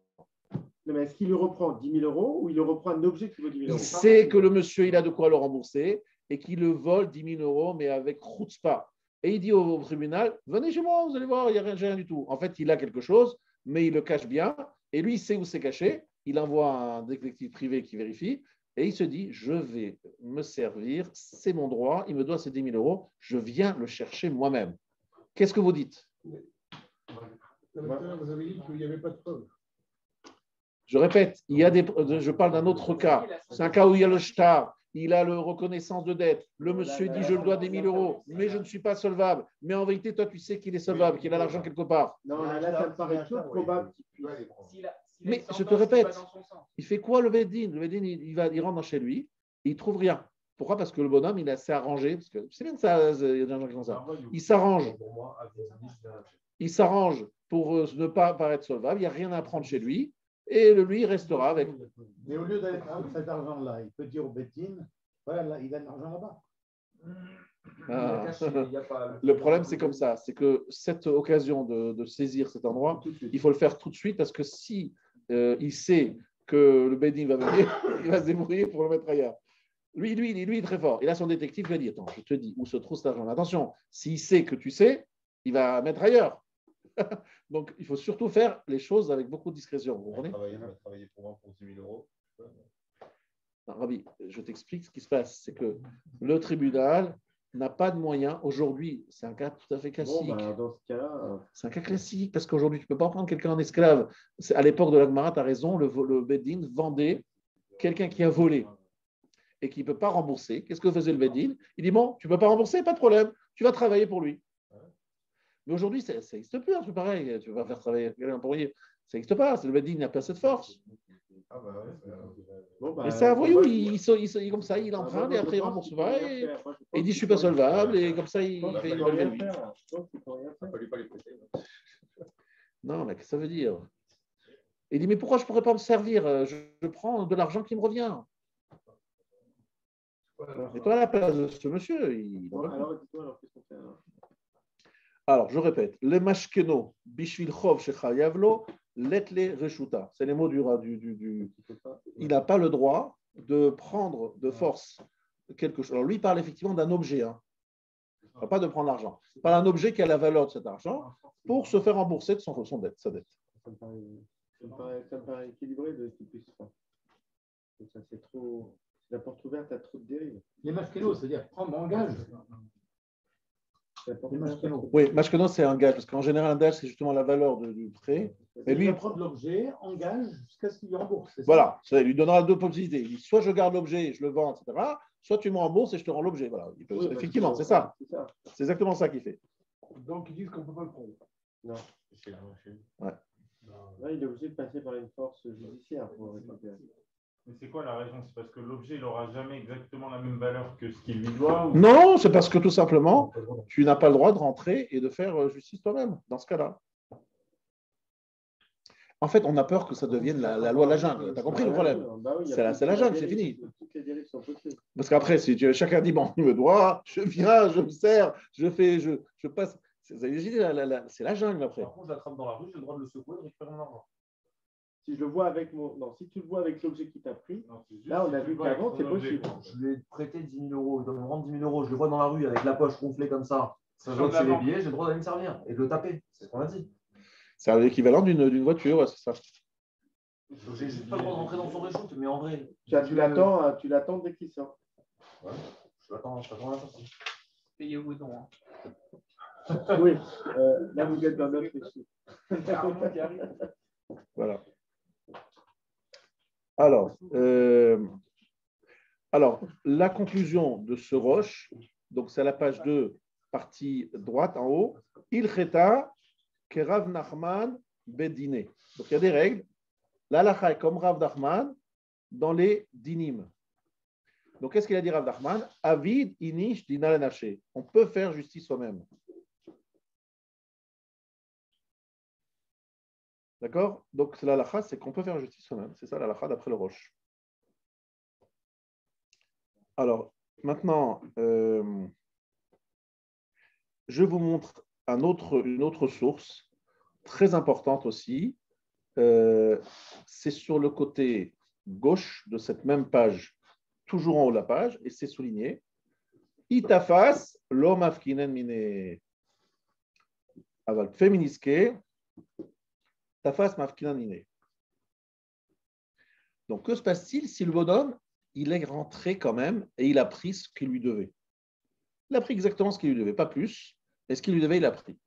A: Non, mais est-ce qu'il lui reprend 10 000 euros ou il lui reprend un objet qui vaut 10 000 euros?
B: Il sait que le monsieur, il a de quoi le rembourser et qu'il le vole 10 000 euros, mais avec chutzpah. Et il dit au tribunal, venez chez moi, vous allez voir, il n'y a rien du tout. En fait, il a quelque chose, mais il le cache bien. Et lui, il sait où c'est caché. Il envoie un détective privé qui vérifie. Et il se dit, je vais me servir, c'est mon droit, il me doit ces 10 000 euros, je viens le chercher moi-même. Qu'est-ce que vous dites?
D: Vous avez dit qu'il n'y avait pas de preuve.
B: Je répète, je parle d'un autre cas. C'est un cas où il y a le shtar. Il a la reconnaissance de dette. Le monsieur dit, je le dois des 1 000 euros, mais je ne suis pas solvable. Mais en vérité, toi, tu sais qu'il est solvable, qu'il a l'argent quelque part.
A: Non, là, ça me paraît peu probable qu'il puisse.
B: Mais je te répète, il fait quoi le Beddin? Le Beddin, il rentre chez lui et il ne trouve rien. Pourquoi? Parce que le bonhomme, il est assez arrangé. Parce que c'est bien que ça, il y a des gens qui font ça. Il s'arrange. Il s'arrange pour ne pas paraître solvable. Il n'y a rien à prendre chez lui. Et lui, il restera avec.
E: Mais au lieu d'aller avec cet argent-là, il peut dire au Beddin, voilà, là, il a de l'argent là-bas.
B: Le problème, c'est comme ça. C'est que cette occasion de saisir cet endroit, il faut le faire tout de suite parce que si il sait que le Beddin va venir, il va se débrouiller pour le mettre ailleurs. Lui, il est très fort. Il a son détective qui va dire, attends, je te dis où se trouve cet argent. Attention, s'il sait que tu sais, il va mettre ailleurs. Donc, il faut surtout faire les choses avec beaucoup de discrétion. Vous comprenez?
C: Travailler pour moi pour 10 000 euros.
B: Non, Rabbi, je t'explique ce qui se passe. C'est que le tribunal n'a pas de moyens. Aujourd'hui, c'est un cas tout à fait classique.
A: Bon, dans ce cas-là,
B: c'est un cas classique parce qu'aujourd'hui, tu ne peux pas prendre quelqu'un en esclave. À l'époque de la Gemara, tu as raison, le Beddin vendait quelqu'un qui a volé et qui ne peut pas rembourser. Qu'est-ce que faisait le Beddin? Il dit, bon, tu ne peux pas rembourser, pas de problème. tu vas travailler pour lui. Mais aujourd'hui, ça n'existe plus, un truc pareil. Tu vas faire travailler quelqu'un pour lui. Ça n'existe pas. Le Bedin n'a pas cette force. Et c'est un voyou, il comme ça, il emprunte et après il rembourse pas. Et il dit je suis pas solvable et comme ça il fait une nouvelle vie. Non, mais qu'est-ce que ça veut dire? Il dit mais pourquoi je ne pourrais pas me servir? Je prends de l'argent qui me revient. Et toi à la place de ce monsieur, alors, je répète, le mashkeno bishvil chov shechayavlo letle reshuta. C'est les mots du. Il n'a pas le droit de prendre de force quelque chose. Alors, lui, il parle effectivement d'un objet. Hein. Pas de prendre l'argent. Il parle d'un objet qui a la valeur de cet argent pour se faire rembourser de sa dette. Ça
A: me paraît équilibré de ce qu'il puisse faire. Ça, c'est trop. La porte ouverte à trop de dérives.
E: Les mashkeno, c'est-à-dire prendre en gage.
B: Oui, mashkeno, c'est un gage, parce qu'en général, un gage, c'est justement la valeur du prêt.
E: Et lui, il prend l'objet, engage jusqu'à ce qu'il lui rembourse.
B: Voilà, ça, il lui donnera deux possibilités. Il dit, soit je garde l'objet, je le vends, etc., soit tu me rembourses et je te rends l'objet. Voilà. Effectivement, c'est ça. C'est exactement ça qu'il fait.
D: Donc, ils disent qu'on ne peut pas le prendre.
A: Non.
B: Ouais.
A: Là, il est obligé de passer par une force judiciaire pour récupérer.
H: Mais c'est quoi la raison? C'est parce que l'objet, il n'aura jamais exactement la même valeur que ce qu'il lui doit ou...
B: Non, c'est parce que tout simplement, tu n'as pas le droit de rentrer et de faire justice toi-même, dans ce cas-là. En fait, on a peur que ça devienne la loi de la jungle. Tu as compris le problème? C'est la jungle, c'est fini. Parce qu'après, si chacun dit, bon, il me doit, je viens, je me sers, je passe. C'est la jungle après.
C: Par contre, je l'attrape dans la rue, j'ai le droit de le secouer et de récupérer mon argent.
A: Si je le vois avec si tu le vois avec l'objet qui t'a pris, là on a vu qu'avant c'est possible.
C: Je lui ai prêté 10 000 euros, il doit me rendre 10 000 euros, je le vois dans la rue avec la poche gonflée comme ça, ça voit que c'est les billets, j'ai le droit d'aller me servir et de le taper, c'est ce qu'on a dit.
B: C'est l'équivalent d'une voiture, ouais, c'est ça.
C: J'ai juste pas le droit de rentrer dans son réchaud, mais en vrai.
A: Tu l'attends dès qu'il sort.
C: Ouais, je l'attends à la sortie.
G: Payez au don.
A: Oui, là vous êtes dans notre réchaud.
B: Voilà. Alors, la conclusion de ce roche, donc c'est à la page 2, partie droite en haut, il cheta que Rav Nachman bedine. Donc il y a des règles. L'halakha est comme Rav Nachman dans les dinim. Donc qu'est-ce qu'il a dit Rav Nachman? Avid inish dina lenaché. On peut faire justice soi-même. D'accord? Donc, l'halakha, c'est qu'on peut faire justice soi-même. C'est ça l'halakha d'après le Roche. Alors, maintenant, je vous montre une autre source très importante aussi. C'est sur le côté gauche de cette même page, toujours en haut de la page, et c'est souligné. Itafas, l'homme afkinen mine aval féminiske. Donc, que se passe-t-il si le bonhomme, il est rentré quand même et il a pris ce qu'il lui devait? Il a pris exactement ce qu'il lui devait, pas plus. Et ce qu'il lui devait, il a pris.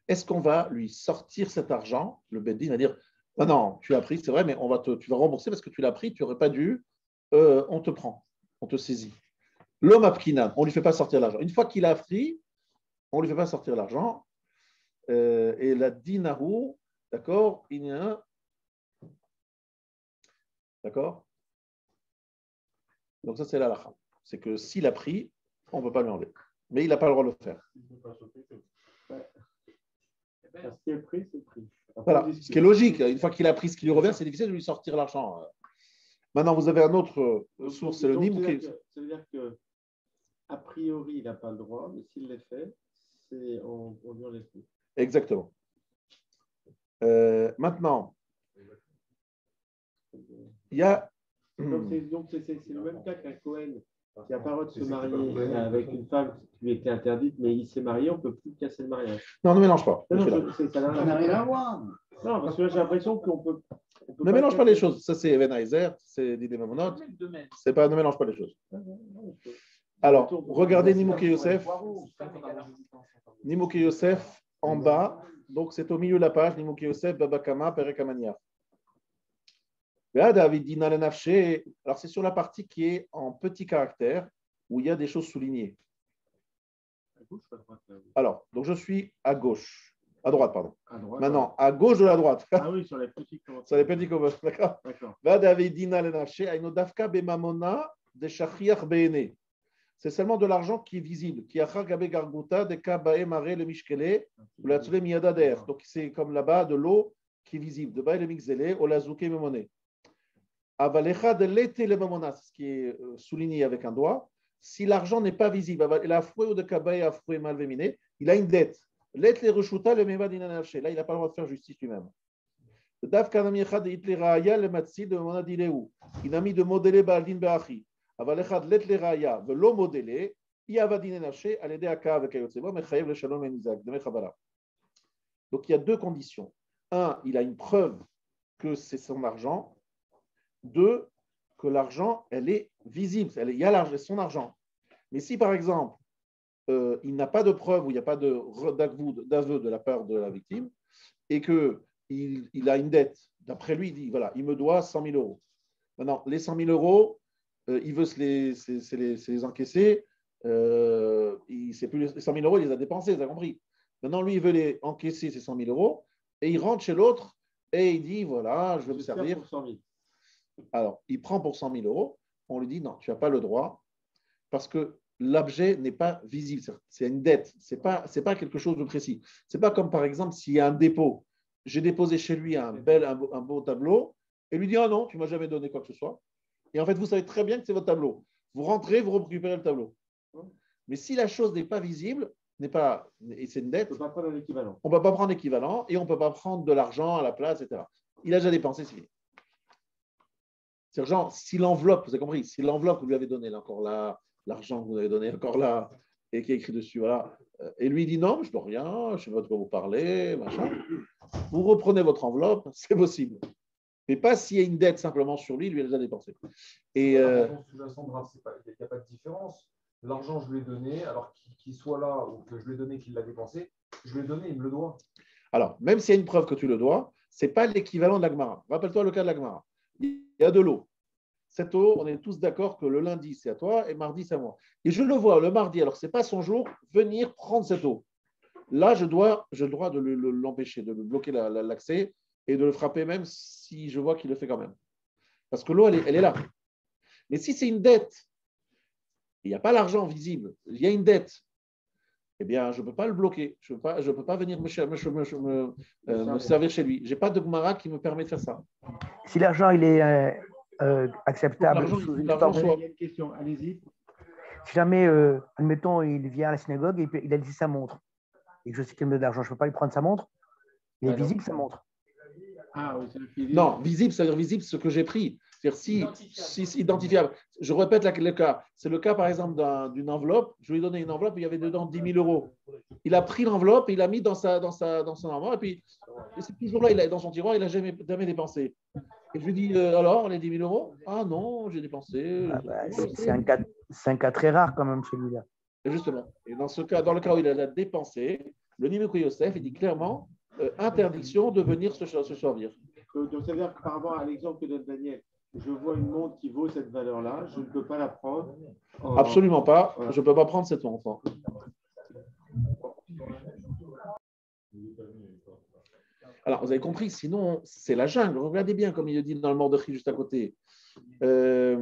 B: Est-ce qu'on va lui sortir cet argent? Le Beddin va dire, non, tu as pris, c'est vrai, mais tu vas rembourser parce que tu l'as pris, tu n'aurais pas dû, on te prend, on te saisit. L'homme apkinan, on ne lui fait pas sortir l'argent. Une fois qu'il a pris, on ne lui fait pas sortir l'argent. Et la dinaru, d'accord, il y a un. D'accord? Donc ça, c'est l'halakha. C'est que s'il a pris, on ne peut pas lui enlever. Mais il n'a pas le droit de le faire.
A: Parce qu'il a pris, c'est pris.
B: Voilà, ce qui est logique. Une fois qu'il a pris ce qui lui revient, c'est difficile de lui sortir l'argent. Maintenant, vous avez un autre source, c'est le Nimouké.
A: Ça veut dire que, a priori, il n'a pas le droit, mais s'il l'a fait, on lui enlève tout.
B: Exactement. Maintenant, il y a.
A: Donc, c'est le même cas qu'un Cohen qui n'a pas le droit de se marier avec une femme qui lui était interdite, mais il s'est marié, on ne peut plus casser le mariage.
B: Non, ne mélange pas.
A: Ça n'a rien à voir. Non, parce que là, j'ai l'impression qu'on peut.
B: Ne mélange pas les choses. Ça, c'est Ebenezer, c'est Didé Mamonot. C'est pas, ne mélange pas les choses. Alors, regardez Nimouké Yosef. Nimouké Yosef en bas. Donc, c'est au milieu de la page. Nimouké Yosef, Babakama, Perekamania. Alors, c'est sur la partie qui est en petit caractère où il y a des choses soulignées. Alors, donc je suis à gauche. À droite, pardon.
A: À droite,
B: Maintenant, à gauche de la droite.
A: Ah oui, sur les petits commentaires.
B: Sur les petits commentaires, d'accord. C'est seulement de l'argent qui est visible. Donc c'est comme là-bas de l'eau qui est visible. De bas le mixelé, ou la zouké memone. Avalecha de l'été le memona, ce qui est souligné avec un doigt. Si l'argent n'est pas visible, il a fouet ou de kabaye, a fouet malvéminé, il a une dette. Là, il n'a pas le droit de faire justice lui-même. Il a mis de modeler Baldin Beachi. Avalechad let le raya, velo modelé, Iavadine Naché, à l'aider à Ka avec Ayotsebo, mais Chayev le Shalom et Nizak, de Mechabara. Donc il y a deux conditions. Un, il a une preuve que c'est son argent. Deux, que l'argent, elle est visible. Il y a l'argent, son argent. Mais si par exemple, il n'a pas de preuve ou il n'y a pas d'aveu de la part de la victime et qu'il a une dette, d'après lui, il dit voilà, il me doit 100 000 euros. Maintenant, les 100 000 euros, il veut se les encaisser. C'est plus les 100 000 euros, il les a dépensés, vous avez compris. Maintenant, lui, il veut les encaisser, ces 100 000 euros, et il rentre chez l'autre et il dit voilà, je vais me servir.
A: Pour 100 000.
B: Alors, il prend pour 100 000 euros. On lui dit non, tu n'as pas le droit parce que l'objet n'est pas visible. C'est une dette. Ce n'est pas quelque chose de précis. Ce n'est pas comme par exemple s'il y a un dépôt. J'ai déposé chez lui un beau tableau et lui dit ah non, tu ne m'as jamais donné quoi que ce soit. Et en fait, vous savez très bien que c'est votre tableau. Vous rentrez, vous récupérez le tableau. Mais si la chose n'est pas visible, et c'est une dette,
A: on ne peut pas prendre l'équivalent.
B: On ne peut pas prendre l'équivalent et on ne peut pas prendre de l'argent à la place, etc. Il a déjà dépensé, c'est fini. C'est genre, si l'enveloppe, vous avez compris, si l'enveloppe que vous lui avez donnée, encore là, l'argent que vous avez donné, encore là, et qui est écrit dessus, voilà, et lui dit non, je ne dois rien, je ne sais pas de quoi vous parlez, machin, vous reprenez votre enveloppe, c'est possible. Mais pas s'il y a une dette simplement sur lui, lui, il a déjà dépensé. Et.
C: Il n'y a pas de différence. L'argent, je lui ai donné, alors qu'il soit là ou que je lui ai donné, qu'il l'a dépensé, je lui ai donné, il me le doit.
B: Alors, même s'il y a une preuve que tu le dois, ce n'est pas l'équivalent de la Gemara. Rappelle-toi le cas de la Gemara. Il y a de l'eau. Cette eau, on est tous d'accord que le lundi, c'est à toi et mardi, c'est à moi. Et je le vois le mardi, alors ce n'est pas son jour, venir prendre cette eau. Là, j'ai le droit de l'empêcher, de bloquer l'accès et de le frapper même si je vois qu'il le fait quand même. Parce que l'eau, elle est là. Mais si c'est une dette, il n'y a pas l'argent visible, il y a une dette, eh bien, je ne peux pas le bloquer. Je ne peux pas venir me servir chez lui. Je n'ai pas de Gemara qui me permet de faire ça.
I: Si l'argent il est acceptable,
A: il y a une question, allez-y.
I: Si jamais, admettons, il vient à la synagogue et il a laissé sa montre, et que je sais qu'il me donne de l'argent, je ne peux pas lui prendre sa montre. Il est visible, sa montre.
A: Ah, oui,
B: non, visible, c'est-à-dire visible ce que j'ai pris. C'est-à-dire si identifiable. Je répète le cas. C'est le cas, par exemple, d'une enveloppe. Je lui ai donné une enveloppe, il y avait dedans 10 000 euros. Il a pris l'enveloppe et il l'a mis dans son armoire. Et puis, c'est toujours là, il est dans son tiroir, il n'a jamais dépensé. Et je lui dis, alors, les 10 000 euros? Ah non, j'ai dépensé.
I: C'est un cas très rare quand même, celui-là.
B: Et justement. Et dans le cas où il a dépensé, le Nimiko Yosef, il dit clairement, interdiction de venir se servir.
A: Donc, c'est-à-dire que par rapport à l'exemple que donne Daniel, je vois une montre qui vaut cette valeur-là, je ne peux pas la prendre.
B: Absolument pas. Voilà. Je ne peux pas prendre cette montre. Alors, vous avez compris, sinon, c'est la jungle. Regardez bien, comme il le dit dans le Mordechai juste à côté. Regardez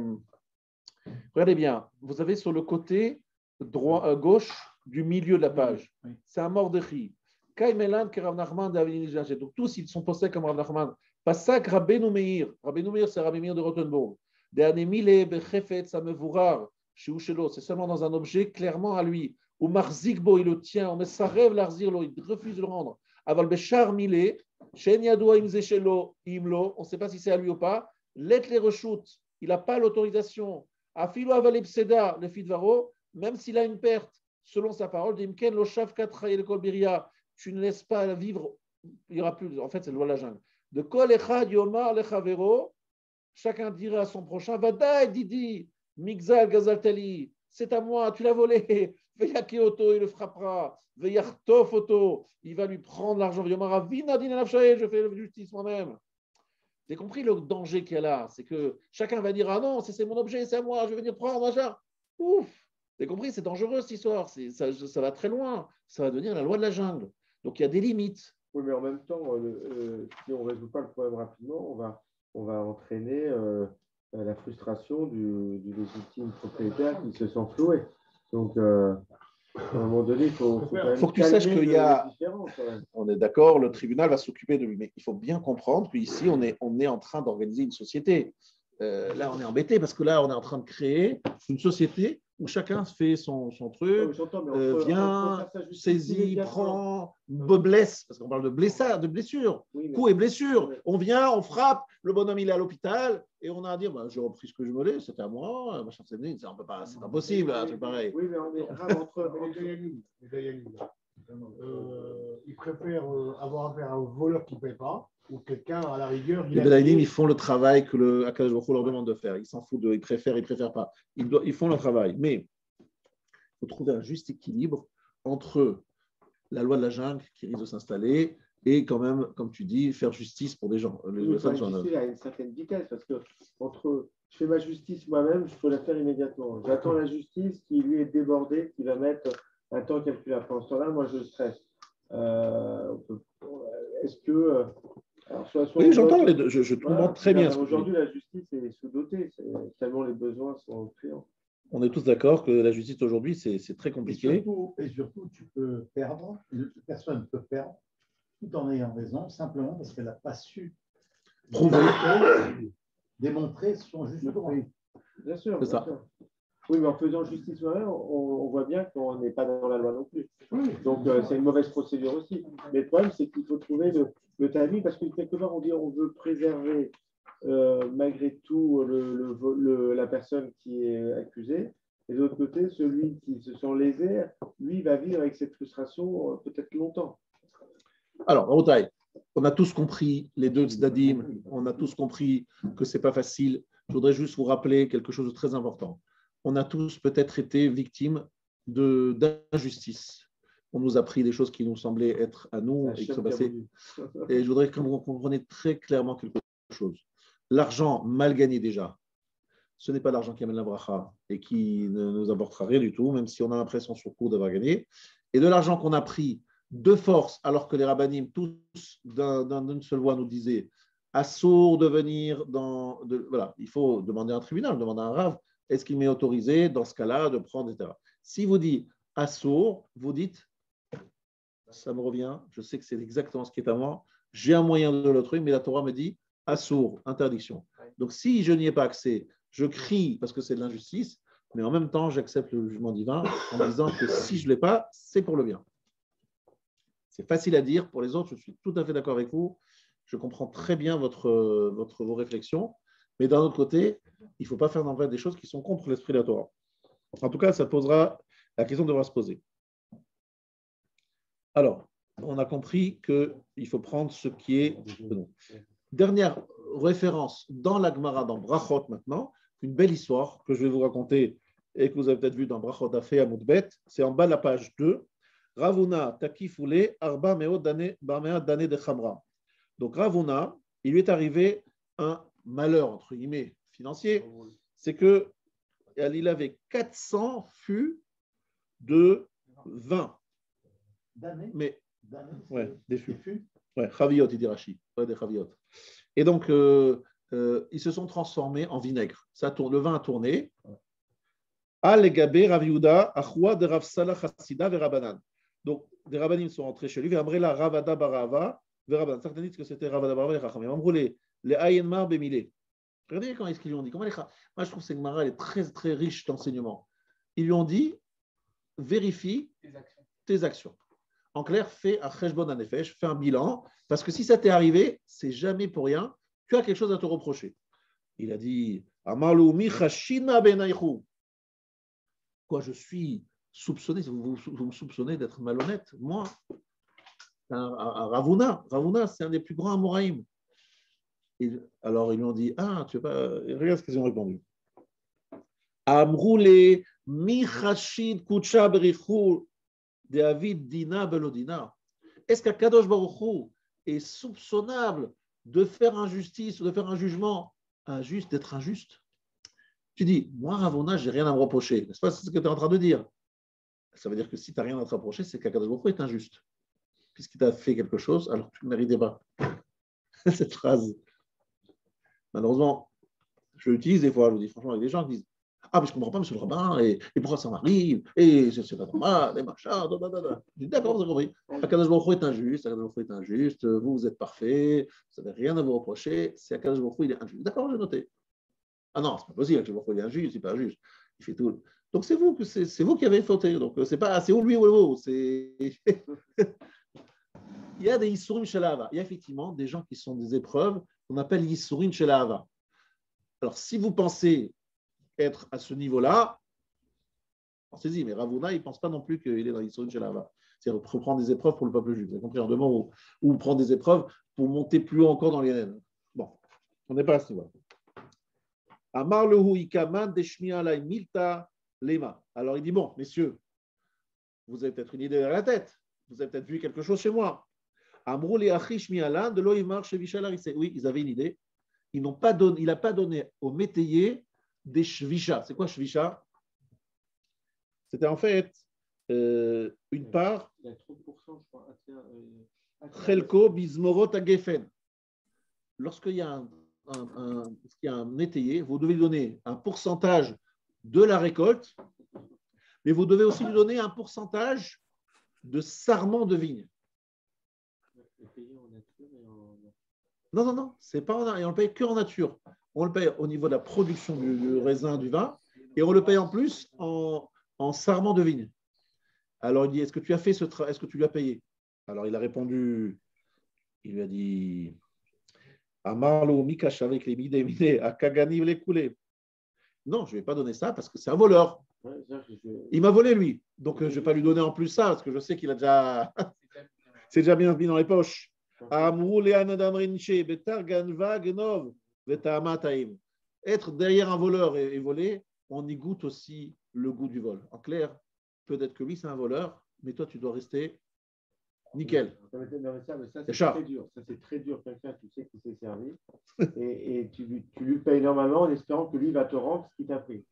B: bien, vous avez sur le côté gauche du milieu de la page. C'est un Mordechai. Donc, tous, ils sont posés comme Rav Nachman. Pasak Rabbeinu Meir. Rabbeinu Meir, c'est Rabbeinu Meir de Rothenburg. C'est seulement dans un objet clairement à lui. Ou Marzikbo, il le tient. On il refuse de le rendre. Aval Bechar Mile, Shen Yadoua Imzeshelo, Imlo, on ne sait pas si c'est à lui ou pas. Let les rechutes, il n'a pas l'autorisation. Afilo Avalib Seda, le Fidvaro, même s'il a une perte, selon sa parole, Dimken Lo Shavkat Chayel Kol Biria, tu ne laisses pas vivre, il n'y aura plus, en fait, c'est le loi de la jungle. De Kol Echad Yomar Lechavero, chacun dira à son prochain, Vadaï Didi, Migzal Gazaltali, c'est à moi, tu l'as volé. Veyakeoto, il le frappera. Veyartof Oto, il va lui prendre l'argent. Yomara Vinadin Nafshae, je fais la justice moi-même. Vous avez compris le danger qu'il y a là? C'est que chacun va dire ah non, c'est mon objet, c'est à moi, je vais venir prendre, machin. Ouf, Vous avez compris, c'est dangereux cette histoire, ça va très loin, ça va devenir la loi de la jungle. Donc il y a des limites.
A: Oui, mais en même temps, si on ne résout pas le problème rapidement, on va entraîner la frustration du légitime propriétaire qui se sent floué. Donc, à un moment donné, il faut
B: que tu saches qu'il y a. On est d'accord, le tribunal va s'occuper de lui, mais il faut bien comprendre qu'ici, on est en train d'organiser une société. Là, on est embêté parce que là, on est en train de créer une société où chacun fait son truc, vient, saisit, prend, blesse, parce qu'on parle de blessure, coups et blessures. On vient, on frappe, le bonhomme il est à l'hôpital et on a à dire j'ai repris ce que je voulais, c'était à moi, c'est impossible, un truc pareil.
D: Oui, mais on est grave entre ils préfèrent avoir affaire à un voleur qui ne paie pas ou quelqu'un à la rigueur.
B: Les Bedaïnim, ils font le travail que le Akadosh Baruch Hu leur demande de faire. Ils s'en foutent, ils préfèrent pas. Ils font le travail. Mais il faut trouver un juste équilibre entre la loi de la jungle qui risque de s'installer et quand même, comme tu dis, faire justice pour des gens.
A: Il faut justice à une certaine vitesse parce que entre je fais ma justice moi-même, je peux la faire immédiatement. J'attends la justice qui lui est débordée, qui va mettre un temps calculable. Pendant ce temps-là, moi, je stresse. Est-ce que alors,
B: oui, j'entends, je comprends très bien.
A: Aujourd'hui, la justice est sous-dotée, tellement les besoins sont criants.
B: On est tous d'accord que la justice aujourd'hui, c'est très compliqué.
E: Et surtout, tu peux perdre, une personne peut perdre tout en ayant raison, simplement parce qu'elle n'a pas su démontrer son juste droit.
A: Bien sûr,
B: c'est ça.
A: Sûr. Oui, mais en faisant justice soi-même, on voit bien qu'on n'est pas dans la loi non plus. Donc, c'est une mauvaise procédure aussi. Mais le problème, c'est qu'il faut trouver le timing, parce que quelque part, on dit on veut préserver malgré tout la personne qui est accusée. Et de l'autre côté, celui qui se sent lésé, lui, va vivre avec cette frustration peut-être longtemps.
B: Alors, Rabotai, on a tous compris les deux tzdadim, on a tous compris que ce n'est pas facile. Je voudrais juste vous rappeler quelque chose de très important. On a tous peut-être été victimes d'injustice. On nous a pris des choses qui nous semblaient être à nous et qui sont passées. Et je voudrais que vous compreniez très clairement quelque chose. L'argent mal gagné déjà, ce n'est pas l'argent qui amène la bracha et qui ne nous apportera rien du tout, même si on a l'impression sur le coup d'avoir gagné. Et de l'argent qu'on a pris de force, alors que les rabbanim, tous d'une seule voix, nous disaient assourd de venir voilà, il faut demander à un tribunal, demander à un rav. Est-ce qu'il m'est autorisé, dans ce cas-là, de prendre, etc. Si vous dites assourd, vous dites, ça me revient, je sais que c'est exactement ce qui est à moi, j'ai un moyen de le truc, mais la Torah me dit assourd, interdiction. Donc, si je n'y ai pas accès, je crie parce que c'est de l'injustice, mais en même temps, j'accepte le jugement divin en disant que si je ne l'ai pas, c'est pour le bien. C'est facile à dire. Pour les autres, je suis tout à fait d'accord avec vous. Je comprends très bien vos réflexions, mais d'un autre côté, il ne faut pas faire non plus des choses qui sont contre l'esprit de la Torah. En tout cas, la question devra se poser. Alors, on a compris qu'il faut prendre ce qui est... Dernière référence dans la Gemara, dans Brachot maintenant, une belle histoire que je vais vous raconter et que vous avez peut-être vu dans Brachot Afé à Moudbet, c'est en bas de la page 2. Ravuna Takifule Arba Meot Dane de Khamra. Donc Ravuna, il lui est arrivé un malheur, entre guillemets, financier, c'est qu'il avait 400 fûts de vin. Mais, ouais, des fûts. Ouais, Chaviot, il dit Rashi. Ouais, des Chaviot. Et donc, ils se sont transformés en vinaigre. Le vin a tourné. Al-Gabé, Rav Yehuda, Achwa de Rav Salah Chassida, Verabanan. Donc, des rabbanim sont rentrés chez lui. V'amrela Ravada Barava, Verabanan. Certains disent que c'était Ravada Barava, les Chachamim. Amroulé, les Ayenmar Bemilé. Regardez comment est-ce qu'ils lui ont dit. Moi, je trouve que cette Gemara est très, très riche d'enseignements. Ils lui ont dit, vérifie tes actions. En clair, fais un cheshbon hanefesh, fais un bilan, parce que si ça t'est arrivé, c'est jamais pour rien, tu as quelque chose à te reprocher. Il a dit, Amalou michashina benaychu. Quoi, je suis soupçonné, vous me soupçonnez d'être malhonnête, moi, un Ravuna. Ravuna, c'est un des plus grands Amoraïm. Alors, ils lui ont dit, tu veux pas... Regarde ce qu'ils ont répondu. Amroulé michashid kucha berichou. David Dina Belodina. Est-ce qu'Akadosh Baruch Hu est soupçonnable de faire injustice ou de faire un jugement injuste, d'être injuste? Tu dis, moi, Ravuna, je n'ai rien à me reprocher. N'est-ce pas? C'est ce que tu es en train de dire. Ça veut dire que si tu n'as rien à te reprocher, c'est qu'Akadosh Baruch Hu est injuste. Puisqu'il t'a fait quelque chose, alors que tu ne méritais pas. Cette phrase. Malheureusement, je l'utilise des fois, je le dis franchement avec des gens qui disent ah, mais je ne comprends pas, monsieur le rabbin, et pourquoi ça m'arrive, et c'est pas normal, et machin, Je dis d'accord, vous avez compris. Akadosh Baruch Hu est injuste, Akadosh Baruch Hu est injuste, vous êtes parfait, vous n'avez rien à vous reprocher, c'est Akadosh Baruch Hu, il est injuste. D'accord, j'ai noté. Ah non, c'est pas possible, Akadosh Baruch Hu, il est injuste, il n'est pas injuste, il fait tout. Donc c'est vous qui avez fauté, donc c'est pas c'est ou lui ou vous, c'est. Il y a des Yissurim Shel Ahava. Il y a effectivement des gens qui sont des épreuves qu'on appelle Yissurim Shel Ahava. Alors, si vous pensez être à ce niveau-là, pensez-y, mais Ravuna, il ne pense pas non plus qu'il est dans Yissurim Shel Ahava. C'est-à-dire reprendre des épreuves pour le peuple juif. Vous avez compris en deux mots, ou prendre des épreuves pour monter plus haut encore dans les haines. Bon, on n'est pas à ce niveau-là. Amar lehu ikaman deshmi alay milta lema. Alors, il dit bon, messieurs, vous avez peut-être une idée dans la tête. Vous avez peut-être vu quelque chose chez moi. Oui, ils avaient une idée. Il n'a pas donné aux métayers des shvisha. C'est quoi shvisha? C'était en fait une part. Il y a 30%, je crois. Chelko bizmorot agefen. Lorsqu'il y a un métayer, vous devez lui donner un pourcentage de la récolte, mais vous devez aussi lui donner un pourcentage de sarment de vigne. Non, c'est pas on le paye que en nature. On le paye au niveau de la production du raisin, du vin, et on le paye en plus en sarment de vigne. Alors il dit, est-ce que tu as fait ce travail? Est-ce que tu lui as payé? Alors il a répondu, il lui a dit, Amarlo Mikash avec les midé, à Kagani les coulés. Non, je ne vais pas donner ça parce que c'est un voleur. Il m'a volé lui, donc je ne vais pas lui donner en plus ça parce que je sais qu'il a déjà, c'est déjà bien mis dans les poches. Être derrière un voleur et voler, on y goûte aussi le goût du vol. En clair, peut-être que lui c'est un voleur, mais toi tu dois rester nickel.
A: Ça c'est très dur. Ça c'est très dur. Quelqu'un, tu sais qui s'est servi et tu lui payes normalement en espérant que lui va te rendre ce qu'il t'a pris.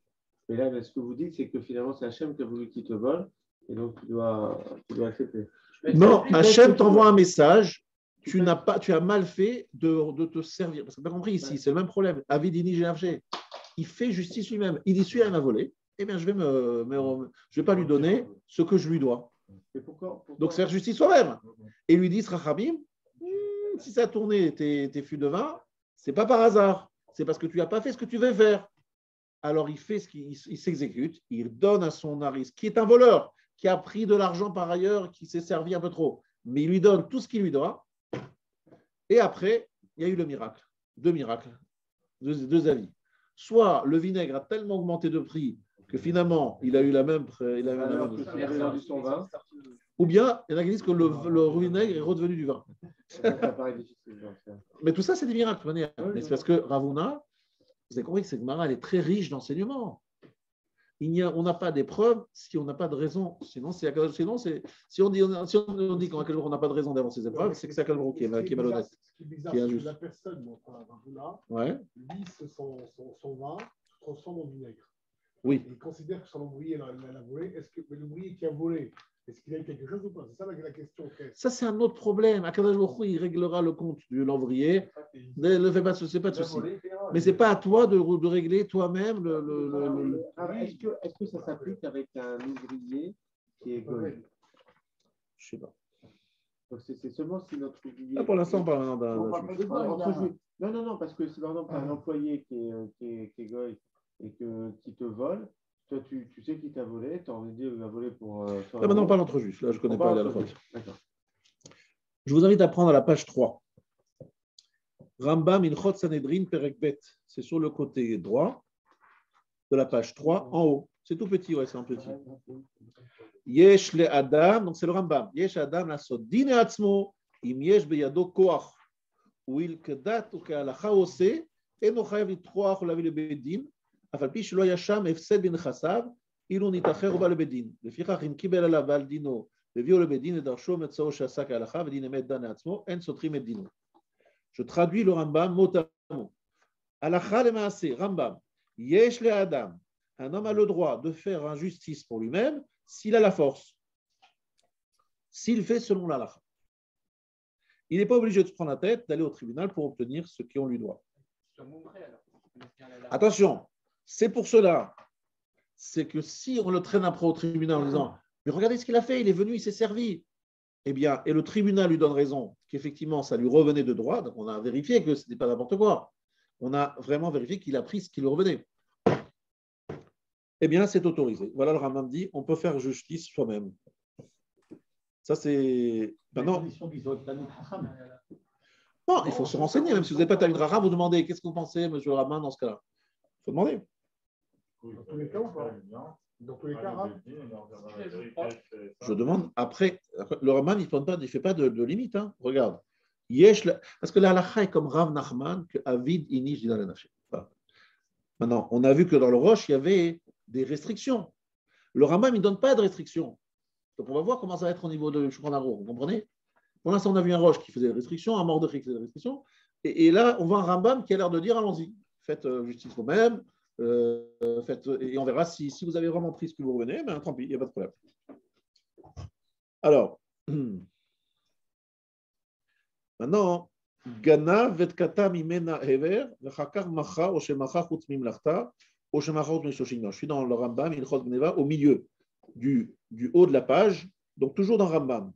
A: Et là, ce que vous dites, c'est que finalement c'est Hachem qui a voulu qu'il te vole et donc tu dois accepter.
B: Non, Hachem t'envoie un message. Tu as mal fait de te servir. Parce que tu as compris ici, c'est le même problème. Avidini Géavché, il fait justice lui-même. Il dit celui-là m'a volé, eh bien je vais pas lui donner ce que je lui dois.
A: Pourquoi
B: Donc faire justice soi-même. Et lui dit Srachamim, si ça a tourné tes fûts de vin, c'est pas par hasard. C'est parce que tu n'as pas fait ce que tu veux faire. Alors il fait il s'exécute, il donne à son haris, qui est un voleur, qui a pris de l'argent par ailleurs, qui s'est servi un peu trop. Mais il lui donne tout ce qu'il lui doit. Et après, il y a eu le miracle. Deux miracles, deux avis. Soit le vinaigre a tellement augmenté de prix que finalement, il a eu la même. Ou bien, il y en a qui disent que le vinaigre est redevenu du vin. Mais tout ça, c'est des miracles. Mais c'est parce que Ravuna, vous avez compris que cette Gemara, elle est très riche d'enseignements. On n'a pas d'épreuve si on n'a pas de raison. Si on dit qu'on n'a pas de raison d'avoir ces épreuves, c'est que c'est Akadosh qui est malhonnête.
D: Ce qui est bizarre, c'est que la personne, lui, son vin se transforme en vinaigre.
B: Oui.
D: Il considère que son ouvrier l'a volé. Mais l'ouvrier qui a volé, est-ce qu'il a eu quelque chose ou pas? C'est ça la question.
B: Ça, c'est un autre problème. Akadosh Baruch Hu, il réglera le compte de l'ouvrier. Ne fais pas de souci. Mais ce n'est pas à toi de régler toi-même le...
A: Est-ce que ça s'applique avec un ouvrier qui est goy?
B: Je ne sais pas.
A: Donc c'est seulement si notre ouvrier...
B: Là, pour l'instant, on parle d'un...
A: Non, parce que si par exemple un employé qui est goy et qui te vole, toi tu sais qui t'a volé, tu as envie de dire qu'il va voler pour...
B: Là maintenant, on parle entre juifs. Là, je ne connais pas la faute. Je vous invite à prendre à la page 3. Rambam Ilchot Sanhedrin Perek Bet. C'est sur le côté droit de la page 3, en haut. C'est tout petit, ouais, c'est en petit. Yesh le Adam, donc c'est le Rambam. Yesh Adam la Sodine Atzmo, im yesh beyado koach, ou il kedat ou kealacha ose, eno chayav litroach ou lavi le bedin, afal pi shelo yasham efsed bin chasav, ilun itacher ou ba le bedin. Lefichach im kibel alav bal dino, leviu le bedin et darsho metzao shasa kealacha, vedin emet dan atzmo, en sotrim et dino. Je traduis le Rambam mot à mot. Alacha le maaseh, Rambam. Yesh le Adam. Un homme a le droit de faire injustice pour lui-même s'il a la force, s'il fait selon la halakha. Il n'est pas obligé de se prendre la tête, d'aller au tribunal pour obtenir ce qu'on lui doit. Attention, c'est pour cela, c'est que si on le traîne après au tribunal en disant « Mais regardez ce qu'il a fait, il est venu, il s'est servi », eh bien, et le tribunal lui donne raison qu'effectivement, ça lui revenait de droit, donc on a vérifié que ce n'était pas n'importe quoi. On a vraiment vérifié qu'il a pris ce qui lui revenait. Eh bien, c'est autorisé. Voilà, le Rambam dit, on peut faire justice soi-même. Ça, c'est... Maintenant... Non, il faut se renseigner. Même si vous n'avez pas Talmid Raham, vous demandez, qu'est-ce que vous pensez, monsieur le Rabbin, dans ce cas-là? Il faut demander.
D: Dans tous les cas ou pas? Dans tous les cas,
B: je demande après. Le Rabbin, il ne fait pas de limite. Hein. Regarde. Parce que la halakha est comme Rav Nachman que Avid Inish dit dans la Nafshe. Maintenant, on a vu que dans le Roche, il y avait des restrictions. Le Rambam, il ne donne pas de restrictions. Donc, on va voir comment ça va être au niveau de Shulchan Aruch. Vous comprenez? Pour l'instant, on a vu un Roche qui faisait des restrictions, un Mordechai qui faisait des restrictions. Et là, on voit un Rambam qui a l'air de dire allons-y, faites justice vous-même. Et on verra si vous avez vraiment pris ce que vous revenez, mais tant pis, il n'y a pas de problème. Alors, maintenant, Gana vetkata mimena hever, vechakar macha, oshemacha chutz mimlachta, oshemacha chutz mishoshigno. Je suis dans le Rambam, Ilchot Gneva, au milieu du haut de la page, donc toujours dans Rambam.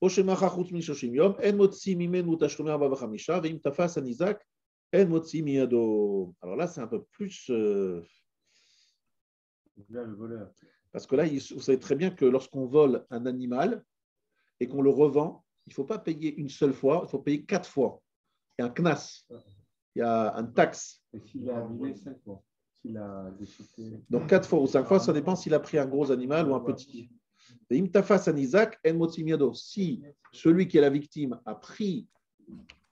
B: Oshemacha chutz mishoshim yom, en motzi mimenu tashlumei arba v'chamisha, ve'im tafas anizak, en motzi miyado. Alors là, c'est un peu plus... Parce que là, vous savez très bien que lorsqu'on vole un animal et qu'on le revend, il ne faut pas payer une seule fois, il faut payer 4 fois. Il y a un knas, il y a un taxe.
A: Et s'il a abîmé 5 fois, s'il a déchiqueté...
B: Donc 4 fois ou 5 fois, ça dépend s'il a pris un gros animal ou un petit. Si celui qui est la victime a pris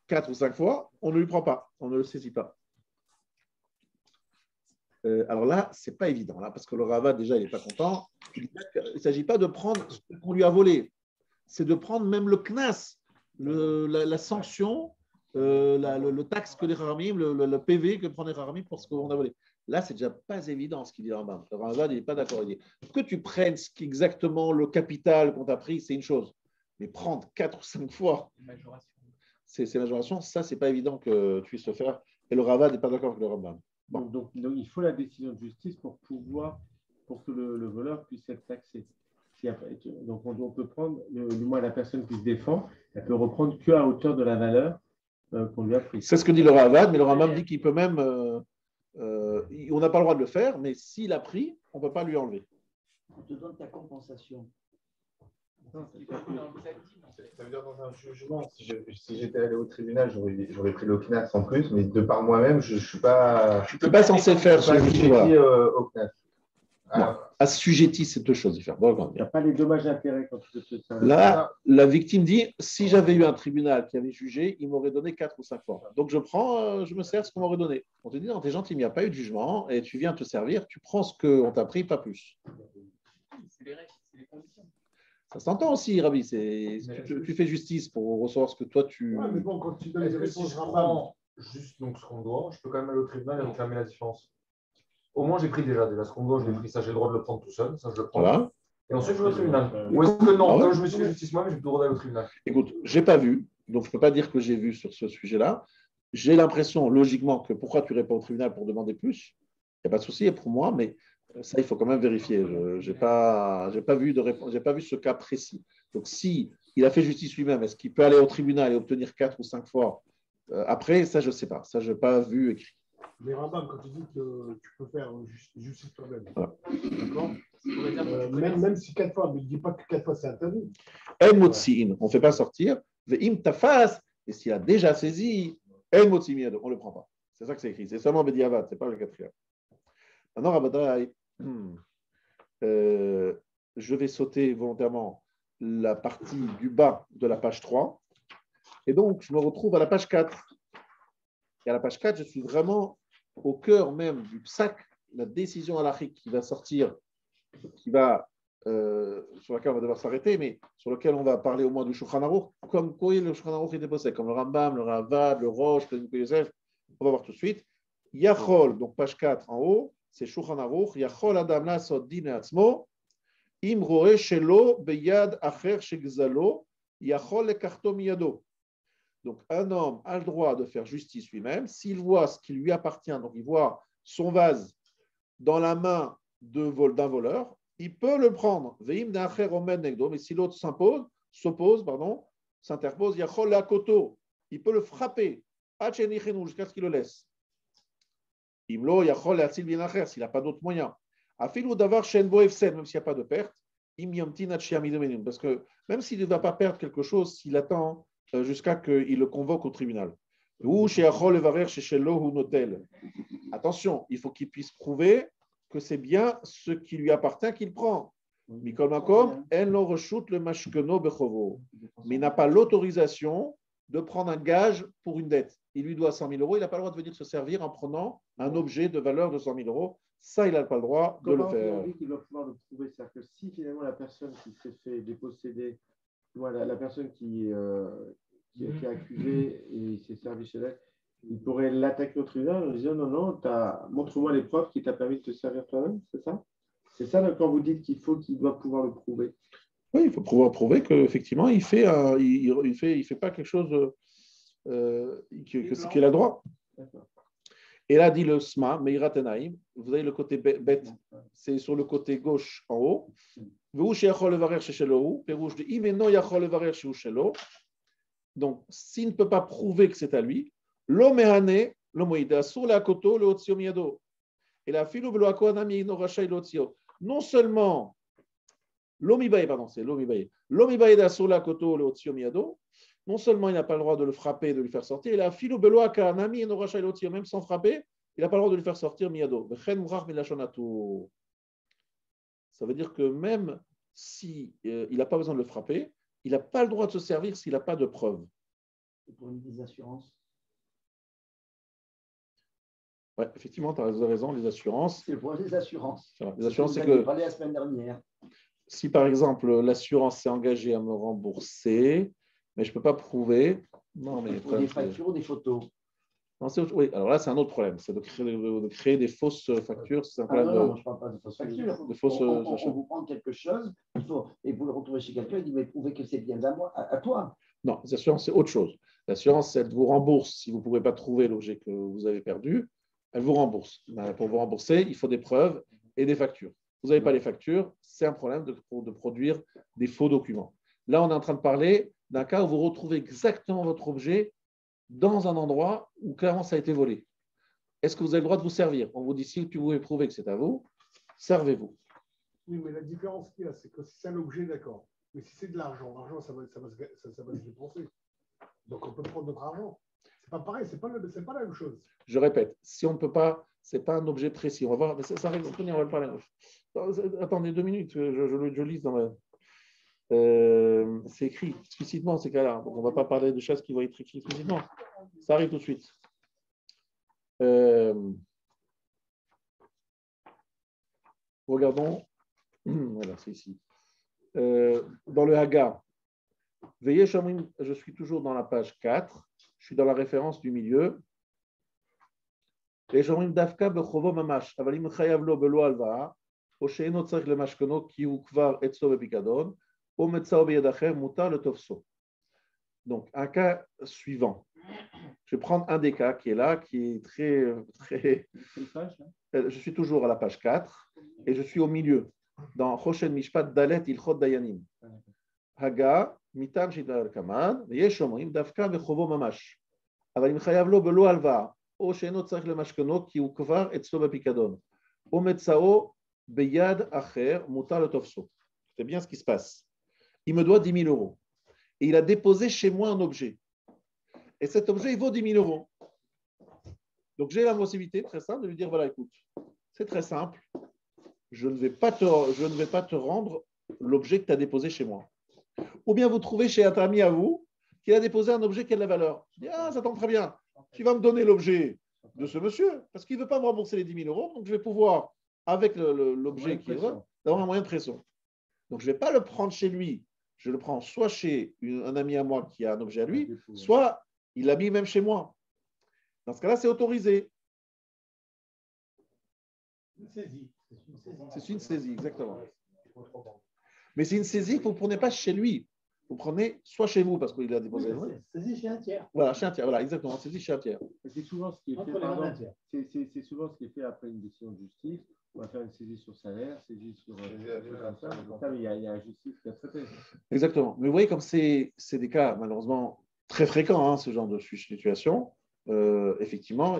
B: 4 ou 5 fois, on ne lui prend pas, on ne le saisit pas. Alors là, ce n'est pas évident, là, parce que le Rava, déjà, il n'est pas content. Il ne s'agit pas de prendre ce qu'on lui a volé, c'est de prendre même le knas, la sanction, le taxe que les Haramim, le PV que prend les Haramim pour ce qu'on a volé. Là, c'est déjà pas évident ce qu'il dit en bas. Le Rava, il n'est pas d'accord. Il dit que tu prennes exactement le capital qu'on t'a pris, c'est une chose. Mais prendre 4 ou 5 fois, c'est majoration, ça, c'est pas évident que tu puisses le faire. Et le Rava n'est pas d'accord avec le Rambam.
A: Bon. Donc, il faut la décision de justice pour que le voleur puisse être taxé. Donc, on peut prendre, du moins la personne qui se défend, elle peut reprendre qu'à hauteur de la valeur qu'on lui a prise.
B: C'est ce que dit le Ravad, mais le Rambam dit qu'il peut même, on n'a pas le droit de le faire, mais s'il a pris, on ne peut pas lui enlever.
F: On te donne ta compensation.
C: Ça veut dire dans un jugement, si j'étais allé au tribunal, j'aurais pris le CNAS en plus, mais de par moi-même, je ne suis pas...
B: Tu n'es pas censé faire ce
C: assujetti au CNAS.
B: Assujetti, c'est deux choses différentes.
A: Il n'y a pas les dommages et intérêts quand tu te sers.
B: Là, la victime dit, si j'avais eu un tribunal qui avait jugé, il m'aurait donné 4 ou 5 fois. Donc je prends, je me sers ce qu'on m'aurait donné. On te dit, non, t'es gentil, il n'y a pas eu de jugement, et tu viens te servir, tu prends ce qu'on t'a pris, pas plus.
G: C'est les règles, c'est les conditions.
B: Ça s'entend aussi, Rabbi. Tu fais justice pour recevoir ce que toi tu.
D: Ouais, mais bon, quand tu donnes les réponses,
C: si je prends juste donc, ce qu'on doit, je peux quand même aller au tribunal et réclamer la différence. Au moins, j'ai pris déjà ce qu'on doit, je l'ai pris, ça j'ai le droit de le prendre tout seul, ça je le prends.
B: Voilà.
C: Et ensuite, je vais au tribunal. Ou est-ce que non, comme je me suis fait justice moi, mais j'ai le droit d'aller au tribunal.
B: Écoute, je n'ai pas vu, donc je ne peux pas dire que j'ai vu sur ce sujet-là. J'ai l'impression, logiquement, que pourquoi tu réponds au tribunal pour demander plus, il n'y a pas de souci pour moi, mais ça, il faut quand même vérifier. Je n'ai pas vu ce cas précis. Donc, si il a fait justice lui-même, est-ce qu'il peut aller au tribunal et obtenir 4 ou 5 fois après? Ça, je ne sais pas. Ça, je n'ai pas vu écrit.
D: Mais Rambam, quand tu dis que tu peux faire justice toi-même,
B: voilà.
D: D'accord, même si 4 fois, mais ne dis pas que 4 fois c'est interdit.
B: On ne fait pas sortir. Et s'il a déjà saisi, on ne le prend pas. C'est ça que c'est écrit. C'est seulement Bediavad, ce n'est pas le 4e. Maintenant, Rabadai, je vais sauter volontairement la partie du bas de la page 3. Et donc, je me retrouve à la page 4. Et à la page 4, je suis vraiment au cœur même du psak, la décision halachique qui va sortir, sur laquelle on va devoir s'arrêter, mais sur laquelle on va parler au moins du Shulchan Aruch, comme quoi le Shulchan Aruch est déposé, comme le Rambam, le Ravad, le Rosh, le Yosef. On va voir tout de suite. Yachol, donc page 4 en haut, c'est Shulchan Aruch, Yachol Adam Lasot Din Atzmo, Im Roe Shelo Beyad Acher Shegzalo, Yachol Lekarto Miyado. Donc, un homme a le droit de faire justice lui-même s'il voit ce qui lui appartient, donc il voit son vase dans la main d'un voleur, il peut le prendre. Mais si l'autre s'interpose, il peut le frapper jusqu'à ce qu'il le laisse. S'il n'a pas d'autre moyen. Même s'il n'y a pas de perte, parce que même s'il ne va pas perdre quelque chose, s'il attend jusqu'à qu'il le convoque au tribunal. Attention, il faut qu'il puisse prouver que c'est bien ce qui lui appartient qu'il prend. Mais il n'a pas l'autorisation de prendre un gage pour une dette. Il lui doit 100 000 euros, il n'a pas le droit de venir se servir en prenant un objet de valeur de 100 000 euros. Ça, il n'a pas le droit de le faire.
A: On dit qu'il doit pouvoir le prouver. C'est-à-dire que si finalement la personne qui s'est fait déposséder, voilà, la personne qui est accusée et il s'est servi chez elle, il pourrait l'attaquer au tribunal en disant non, montre-moi les preuves qui t'a permis de te servir toi-même, c'est ça? C'est ça quand vous dites qu'il doit pouvoir le prouver.
B: Oui, il faut pouvoir prouver qu'effectivement, il fait pas quelque chose qu'il a droit. Et là, dit le Sma, Meira Tenaïm, vous avez le côté bête, c'est sur le côté gauche en haut. Donc, s'il ne peut pas prouver que c'est à lui, non seulement non seulement il n'a pas le droit de le frapper et de lui faire sortir, même sans frapper, il n'a pas le droit de lui faire sortir miyado. Ça veut dire que même si il n'a pas besoin de le frapper, il n'a pas le droit de se servir s'il n'a pas de preuves.
F: Et pour les assurances?
B: Oui, effectivement, tu as raison, les assurances.
F: C'est pour les assurances.
B: Les assurances, c'est
F: que.
B: que.
F: Vous avez parlé la semaine dernière.
B: Si par exemple l'assurance s'est engagée à me rembourser, mais je ne peux pas prouver. Non, mais.
F: Pour des factures ou des photos.
B: Non, oui, alors là, c'est un autre problème. C'est de créer des fausses factures. C'est un problème
F: non, je ne parle pas de fausses factures. On vous prend quelque chose et vous le retrouvez chez quelqu'un et dit mais prouvez que c'est bien à toi.
B: Non, les assurances, c'est autre chose. L'assurance, elle vous rembourse si vous ne pouvez pas trouver l'objet que vous avez perdu. Elle vous rembourse. Pour vous rembourser, il faut des preuves et des factures. Vous n'avez pas les factures, c'est un problème de produire des faux documents. Là, on est en train de parler d'un cas où vous retrouvez exactement votre objet dans un endroit où clairement ça a été volé. Est-ce que vous avez le droit de vous servir? On vous dit si tu pouvez prouver que c'est à vous, servez-vous.
D: Oui, mais la différence qu'il y a, c'est que si c'est un objet, d'accord. Mais si c'est de l'argent, l'argent, ça va se dépenser. Donc on peut prendre notre argent. C'est pas pareil, c'est pas la même chose.
B: Je répète, si on ne peut pas, ce n'est pas un objet précis. On va voir, mais ça arrive, on va le parler. Attendez 2 minutes, je lis dans la. C'est écrit explicitement ces cas-là. Donc on ne va pas parler de choses qui vont être écrites explicitement. Ça arrive tout de suite. Regardons. Voilà, c'est ici. Dans le Haga, veillez, je suis toujours dans la page 4. Je suis dans la référence du milieu. Dafka bechovo mamash, avalim chayav lo belo alva, o sheino tzarich le mashkono ki hu kvar etzlo bepikadon, o metzao beyad acher mutar le tofso. Donc, un cas suivant. Je vais prendre un des cas qui est là, qui est très. Je suis toujours à la page 4 et je suis au milieu, dans Choshen Mishpat Dalet Ilchot Dayanim. Haga, mitam shidar kamad, yesh omrim dafka bechovo mamash. אבל אם חייב לו בלא הלוואה, או שאינו צריך למשכנו כי הוא כבר אצלו בפיקדון, או מצאו ביד אחר, מותר לתופסו. C'est bien ce qui se passe. Il me doit 10 000 euros. Et il a déposé chez moi un objet. Et cet objet, il vaut 10 000 euros. Donc j'ai la possibilité, très simple, de lui dire, voilà, écoute, c'est très simple, je ne vais pas te rendre l'objet que tu as déposé chez moi. Ou bien vous trouvez chez un ami à vous, qu'il a déposé un objet qui a de la valeur. Je dis, ça tombe très bien. Tu vas me donner l'objet de ce monsieur, parce qu'il ne veut pas me rembourser les 10 000 euros, donc je vais pouvoir, avec l'objet qui est là, avoir un moyen de pression. Donc je ne vais pas le prendre chez lui, je le prends soit chez un ami à moi qui a un objet à lui, soit il l'a mis même chez moi. Dans ce cas-là, c'est autorisé. C'est une saisie, exactement. Mais c'est une saisie que vous ne prenez pas chez lui. Vous prenez soit chez vous, parce qu'il a déposé.
E: Saisie chez un tiers.
B: Voilà, chez un tiers. Voilà, exactement. Saisie chez un tiers.
A: C'est souvent ce qui est fait. C'est souvent ce qui est fait après une décision de justice. On va faire une saisie sur salaire, saisie sur ça, mais il y a la justice qui a traité.
B: Exactement. Mais vous voyez, comme c'est des cas malheureusement très fréquents, hein, ce genre de situation, effectivement,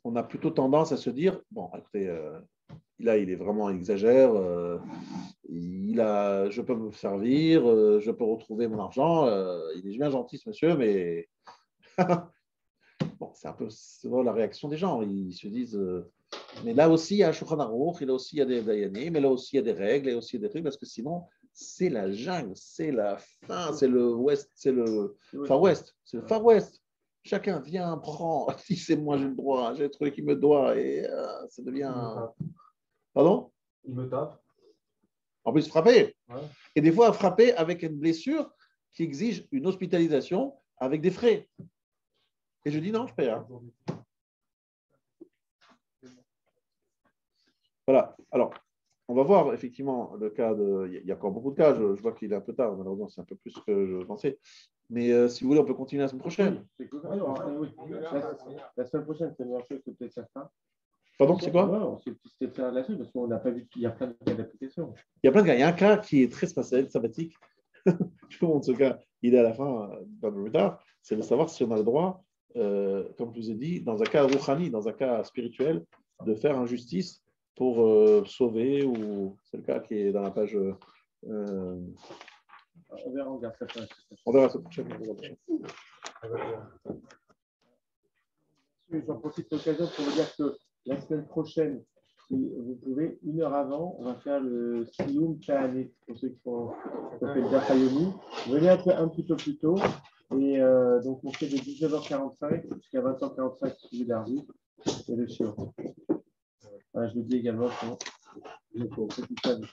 B: on a plutôt tendance à se dire, bon, écoutez, là, il est vraiment exagère, je peux me servir, je peux retrouver mon argent, il est bien gentil ce monsieur, mais bon, c'est un peu souvent la réaction des gens. Ils se disent, mais là aussi il y a un Shulchan Aruch, et là aussi il y a des Dayanim, mais là aussi il y a des règles, et aussi il y a des trucs, parce que sinon c'est la jungle, c'est la fin, c'est le West, c'est le Far West, c'est le Far West. Chacun vient, prend, si c'est moi j'ai le droit, j'ai le truc qui me doit, et ça devient. Pardon?
C: Il me tape.
B: En plus, frapper.
C: Ouais.
B: Et des fois, frapper avec une blessure qui exige une hospitalisation avec des frais. Et je dis non, je paye. Hein. Voilà. Alors, on va voir effectivement le cas de. Il y a encore beaucoup de cas. Je vois qu'il est un peu tard. Malheureusement, c'est un peu plus que je pensais. Mais si vous voulez, on peut continuer la semaine prochaine.
A: Oui. La semaine prochaine, c'est la meilleure chose que peut-être certains.
B: Pardon, c'est quoi?
A: On s'est peut-être faire là-dessus parce qu'on n'a pas vu qu'il y a plein de cas d'application.
B: Il y a plein de cas. Il y a un cas qui est très sympathique. Je vous montre ce cas. Il est à la fin d'un peu plus tard. C'est de savoir si on a le droit, comme je vous ai dit, dans un cas rouhani, dans un cas spirituel, de faire injustice pour sauver, ou c'est le cas qui est dans la page.
A: On verra, on regarde ça.
B: On verra ça prochaine.
A: J'en profite de l'occasion pour vous dire que la semaine prochaine, si vous pouvez, 1 heure avant, on va faire le Siyum Ta'ané pour ceux qui ont fait le Dafayomi. Venez un petit peu plus tôt. Et donc, on fait de 19h45 jusqu'à 20h45 celui d'Arby et le Shiur. Je vous dis également pour le petit cas de